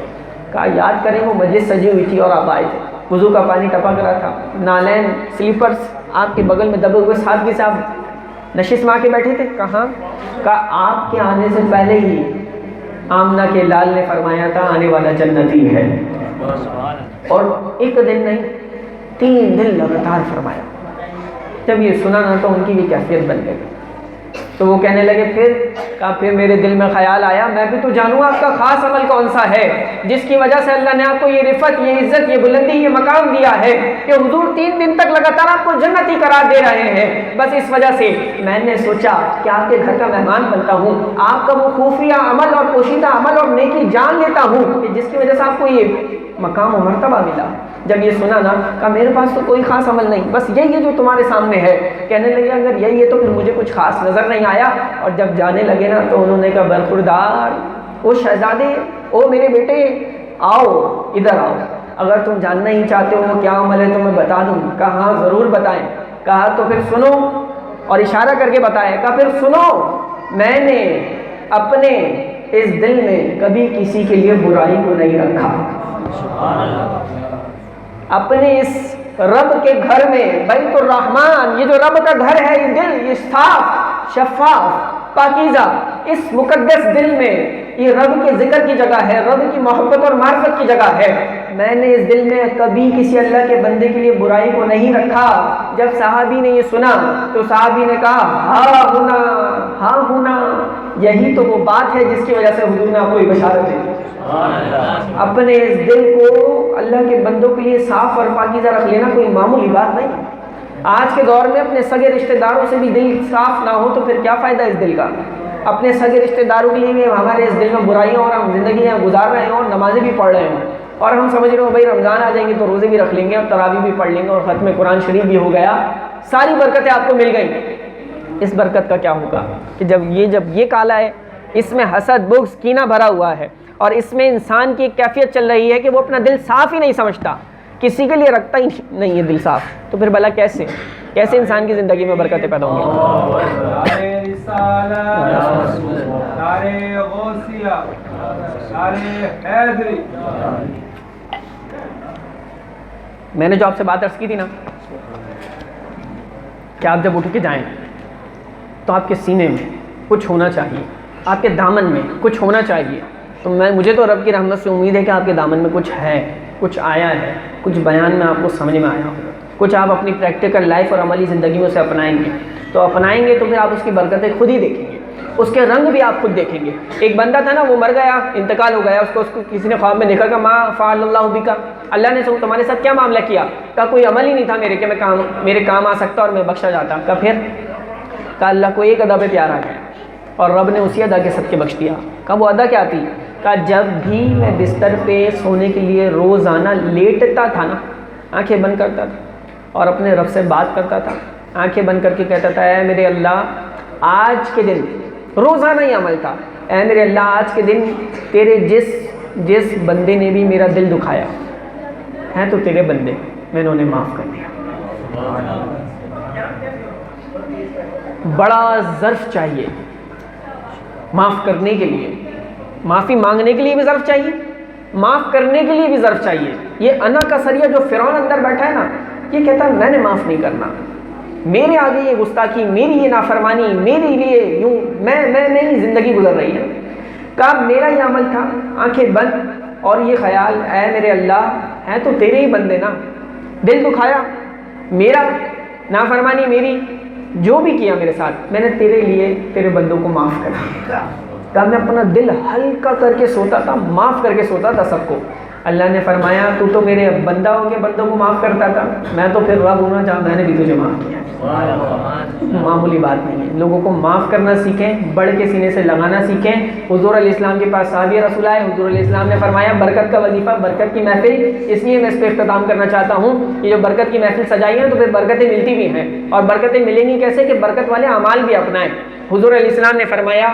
کہا یاد کریں وہ مجلس سجی ہوئی تھی اور آپ آئے تھے، وضو کا پانی ٹپک رہا تھا، نالین سلیپرز آپ کے بغل میں دبے ہوئے، ساتھ بھی صاحب نشست میں آ کے بیٹھے تھے. کہاں؟ کہا آپ کے آنے سے پہلے ہی آمنہ کے لال نے فرمایا تھا آنے والا جنتی ہے. اور ایک دن نہیں 3 دن لگاتار فرمایا. جب یہ سنا نا تو ان کی بھی کیفیت بن گئی. تو وہ کہنے لگے پھر میرے دل میں خیال آیا میں بھی تو جانوں آپ کا خاص عمل کون سا ہے جس کی وجہ سے اللہ نے آپ کو یہ رفعت، یہ عزت، یہ بلندی، یہ مقام دیا ہے کہ حضور 3 دن تک لگاتار آپ کو جنتی قرار دے رہے ہیں. بس اس وجہ سے میں نے سوچا کہ آپ کے گھر کا مہمان بنتا ہوں، آپ کا وہ خفیہ عمل اور پوشیدہ عمل اور نیکی جان لیتا ہوں کہ جس کی وجہ سے آپ کو یہ مقام و مرتبہ ملا. جب یہ سنا نا کہا میرے پاس تو کوئی خاص عمل نہیں، بس یہی ہے جو تمہارے سامنے ہے. کہنے لگے اگر یہی ہے تو پھر مجھے کچھ خاص نظر نہیں آیا. اور جب جانے لگے نا تو انہوں نے کہا برخوردار، او شہزادے، او میرے بیٹے، آؤ ادھر آؤ، اگر تم جاننا ہی چاہتے ہو کیا عمل ہے تو میں بتا دوں. کہا ہاں ضرور بتائیں. کہا تو پھر سنو، اور اشارہ کر کے بتایا. کہا پھر سنو، میں نے اپنے اس دل میں کبھی کسی کے لیے برائی کو نہیں رکھا. اپنے اس رب کے گھر میں، بیت الرحمن، یہ جو رب کا گھر ہے، یہ دل، یہ صاف، شفاف، پاکیزہ، اس مقدس دل میں یہ رب کے ذکر کی جگہ ہے، رب کی محبت اور معرفت کی جگہ ہے. میں نے اس دل میں کبھی کسی اللہ کے بندے کے لیے برائی کو نہیں رکھا. جب صحابی نے یہ سنا تو صحابی نے کہا ہاں ہونا، یہی تو وہ بات ہے جس کی وجہ سے حضور نے آپ کو یہ بشارت دی. اپنے اس دل کو اللہ کے بندوں کے لیے صاف اور پاکیزہ رکھ لینا کوئی معمولی بات نہیں. آج کے دور میں اپنے سگے رشتہ داروں سے بھی دل صاف نہ ہو تو پھر کیا فائدہ اس دل کا. اپنے سگے رشتہ داروں کے لیے بھی ہمارے اس دل میں برائیاں اور ہم زندگیاں گزار رہے ہیں اور نمازیں بھی پڑھ رہے ہیں اور ہم سمجھ رہے ہو بھائی رمضان آ جائیں گے تو روزے بھی رکھ لیں گے اور تراویح بھی پڑھ لیں گے اور ختم قرآن شریف بھی ہو گیا، ساری برکتیں آپ کو مل گئیں. اس برکت کا کیا ہوگا کہ جب یہ کالا ہے، اس میں حسد، بغض، کینہ بھرا ہوا ہے اور اس میں انسان کی ایک کیفیت چل رہی ہے کہ وہ اپنا دل صاف ہی نہیں سمجھتا، کسی کے لیے رکھتا ہی نہیں ہے دل صاف. تو پھر بھلا کیسے انسان کی زندگی میں برکتیں پیدا ہوں گی؟ میں نے جو آپ سے بات عرض کی تھی نا کہ آپ جب اٹھ کے جائیں تو آپ کے سینے میں کچھ ہونا چاہیے، آپ کے دامن میں کچھ ہونا چاہیے. تو مجھے تو رب کی رحمت سے امید ہے کہ آپ کے دامن میں کچھ ہے، کچھ آیا ہے، کچھ بیان میں آپ کو سمجھ میں آیا ہوگا، کچھ آپ اپنی پریکٹیکل لائف اور عملی زندگی میں اسے اپنائیں گے. تو اپنائیں گے تو پھر آپ اس کی برکتیں خود ہی دیکھیں گے. اس کے رنگ بھی آپ خود دیکھیں گے. ایک بندہ تھا نا، وہ مر گیا، انتقال ہو گیا، اس کو کسی نے خواب میں دیکھا کہ ماں فعل اللہ بکا، اللہ نے تمہارے ساتھ کیا معاملہ کیا؟ کہا کوئی عمل ہی نہیں تھا میرے کہ میرے کام آ سکتا اور میں بخشا جاتا. کہا پھر؟ کہا اللہ کو ایک ادا پہ پیار آ گیا اور رب نے اسی ادا کے صدقے بخش دیا. کہا وہ ادا کیا تھی؟ کہا جب بھی میں بستر پہ سونے کے لیے روزانہ لیٹتا تھا نا، آنکھیں بند کرتا تھا اور اپنے رب سے بات کرتا تھا، آنکھیں بند کر کے کہتا تھا اے میرے اللہ آج کے دن، روزانہ ہی عمل تھا، اے میرے اللہ آج کے دن تیرے جس بندے نے بھی میرا دل دکھایا ہے تو تیرے بندے، میں نے انہیں معاف کر دیا. بڑا ظرف چاہیے معاف کرنے کے لیے، معافی مانگنے کے لیے بھی ظرف چاہیے، معاف کرنے کے لیے بھی ظرف چاہیے. یہ انا کا سریہ جو فرعون اندر بیٹھا ہے نا، یہ کہتا ہے میں نے معاف نہیں کرنا، میرے آگے یہ گستاخی، میری یہ نافرمانی، میرے لیے یوں میں زندگی گزر رہی ہے. کہا میرا یہ عمل تھا، آنکھیں بند اور یہ خیال اے میرے اللہ ہے تو تیرے ہی بندے نا، دل دکھایا میرا، نافرمانی میری، جو بھی کیا میرے ساتھ میں نے تیرے لیے تیرے بندوں کو معاف کر دیا. کہا میں اپنا دل ہلکا کر کے سوتا تھا، معاف کر کے سوتا تھا سب کو. اللہ نے فرمایا تو میرے بندہ ہو کے بندوں کو معاف کرتا تھا، میں تو پھر رب ہونا چاہتا، میں نے بھی تجھے معاف کیا. معمولی بات نہیں ہے. لوگوں کو معاف کرنا سیکھیں، بڑھ کے سینے سے لگانا سیکھیں. حضور علیہ السلام کے پاس صحابی رسول آئے، حضور علیہ السلام نے فرمایا برکت کا وظیفہ، برکت کی محفل، اس لیے میں اس پہ اختتام کرنا چاہتا ہوں کہ جو برکت کی محفل سجائی ہے تو پھر برکتیں ملتی بھی ہیں، اور برکتیں ملیں گی کیسے؟ کہ برکت والے اعمال بھی اپنائیں. حضور علیہ السلام نے فرمایا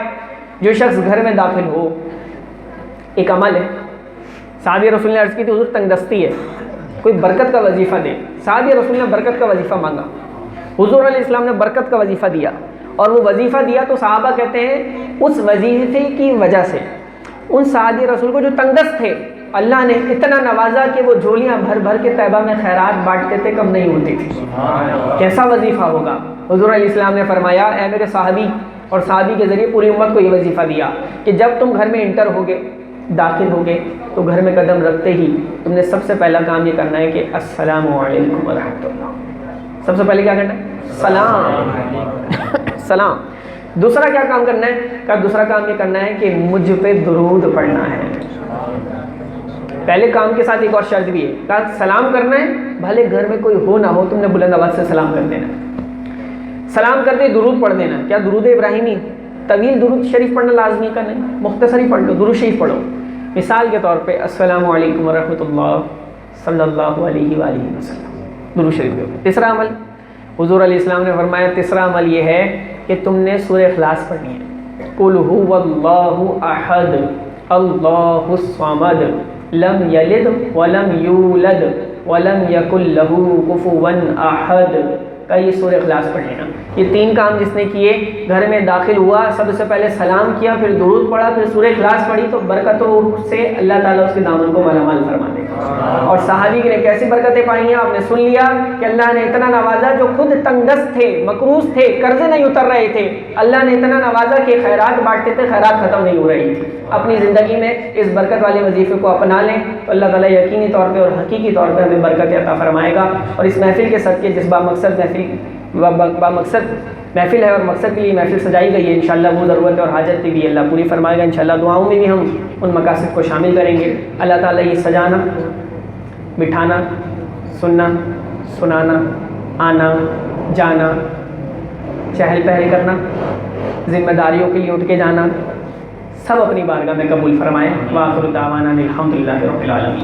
جو شخص گھر میں داخل ہو، ایک عمل ہے. صحابی رسول نے عرض کی تھی حضور تنگ دستی ہے، کوئی برکت کا وظیفہ دے. صحابی رسول نے برکت کا وظیفہ مانگا، حضور علیہ السلام نے برکت کا وظیفہ دیا، اور وہ وظیفہ دیا تو صحابہ کہتے ہیں اس وظیفے کی وجہ سے ان صحابی رسول کو جو تنگ دست تھے اللہ نے اتنا نوازا کہ وہ جھولیاں بھر بھر کے طیبہ میں خیرات بانٹتے تھے، کم نہیں ہوتی تھی. کیسا وظیفہ ہوگا؟ حضور علیہ السلام نے فرمایا اے میرے صحابی، اور صحابی کے ذریعے پوری امت کو یہ وظیفہ دیا کہ جب تم گھر میں انٹر ہوگے، داخل ہوگے، تو گھر میں قدم رکھتے ہی تم نے سب سے پہلا کام یہ کرنا ہے کہ السلام علیکم ورحمۃ اللہ. سب سے پہلے کیا کرنا ہے؟ سلام. سلام. دوسرا کیا کام کرنا ہے؟ کہ دوسرا کام یہ کرنا ہے کہ مجھ پہ درود پڑھنا ہے. پہلے کام کے ساتھ ایک اور شرط بھی ہے، کہا سلام کرنا ہے، بھلے گھر میں کوئی ہو نہ ہو، تم نے بلند آواز سے سلام کر دینا. سلام کرتے درود پڑھ دینا. کیا درود ابراہیمی؟ طویل درود شریف پڑھنا لازمی کا نہیں، مختصر ہی پڑھ لو، درود شریف پڑھو. مثال کے طور پہ السلام علیکم ورحمۃ اللہ صلی اللہ علیہ وآلہ وسلم، درود شریف پڑھو. تیسرا عمل حضور علیہ السلام نے فرمایا، تیسرا عمل یہ ہے کہ تم نے سورہ اخلاص پڑھنی ہے. قل هو اللہ احد اللہ الصمد لم یلد ولم یولد ولم یکن لہ کفوا احد. کا یہ سورہ اخلاص پڑھے گا. یہ تین کام جس نے کیے، گھر میں داخل ہوا، سب سے پہلے سلام کیا، پھر درود پڑھا، پھر سورہ اخلاص پڑھی، تو برکتوں سے اللہ تعالیٰ اس کے دامن کو مالا مال فرما دے گا. اور صحابی نے کیسی برکتیں پائی ہیں آپ نے سن لیا کہ اللہ نے اتنا نوازا، جو خود تنگ دست تھے، مقروض تھے، قرضے نہیں اتر رہے تھے، اللہ نے اتنا نوازا کہ خیرات بانٹتے تھے، خیرات ختم نہیں ہو رہی تھی. اپنی زندگی میں اس برکت والے وظیفے کو اپنا لیں تو اللہ تعالیٰ یقینی طور پہ اور حقیقی طور پہ ہمیں برکت عطا فرمائے گا. اور اس محفل کے صدقے جس بامقصد محفل ہے اور مقصد کے لیے محفل سجائی گئی ہے، انشاءاللہ وہ ضرورت اور حاجت بھی اللہ پوری فرمائے گا. انشاءاللہ دعاؤں میں بھی ہم ان مقاصد کو شامل کریں گے. اللہ تعالیٰ یہ سجانا، بٹھانا، سننا، سنانا، آنا، جانا، چہل پہل کرنا، ذمہ داریوں کے لیے اٹھ کے جانا، سب اپنی بارگاہ میں قبول فرمائے. وآخر دعوانا الحمدللہ رب العالمین.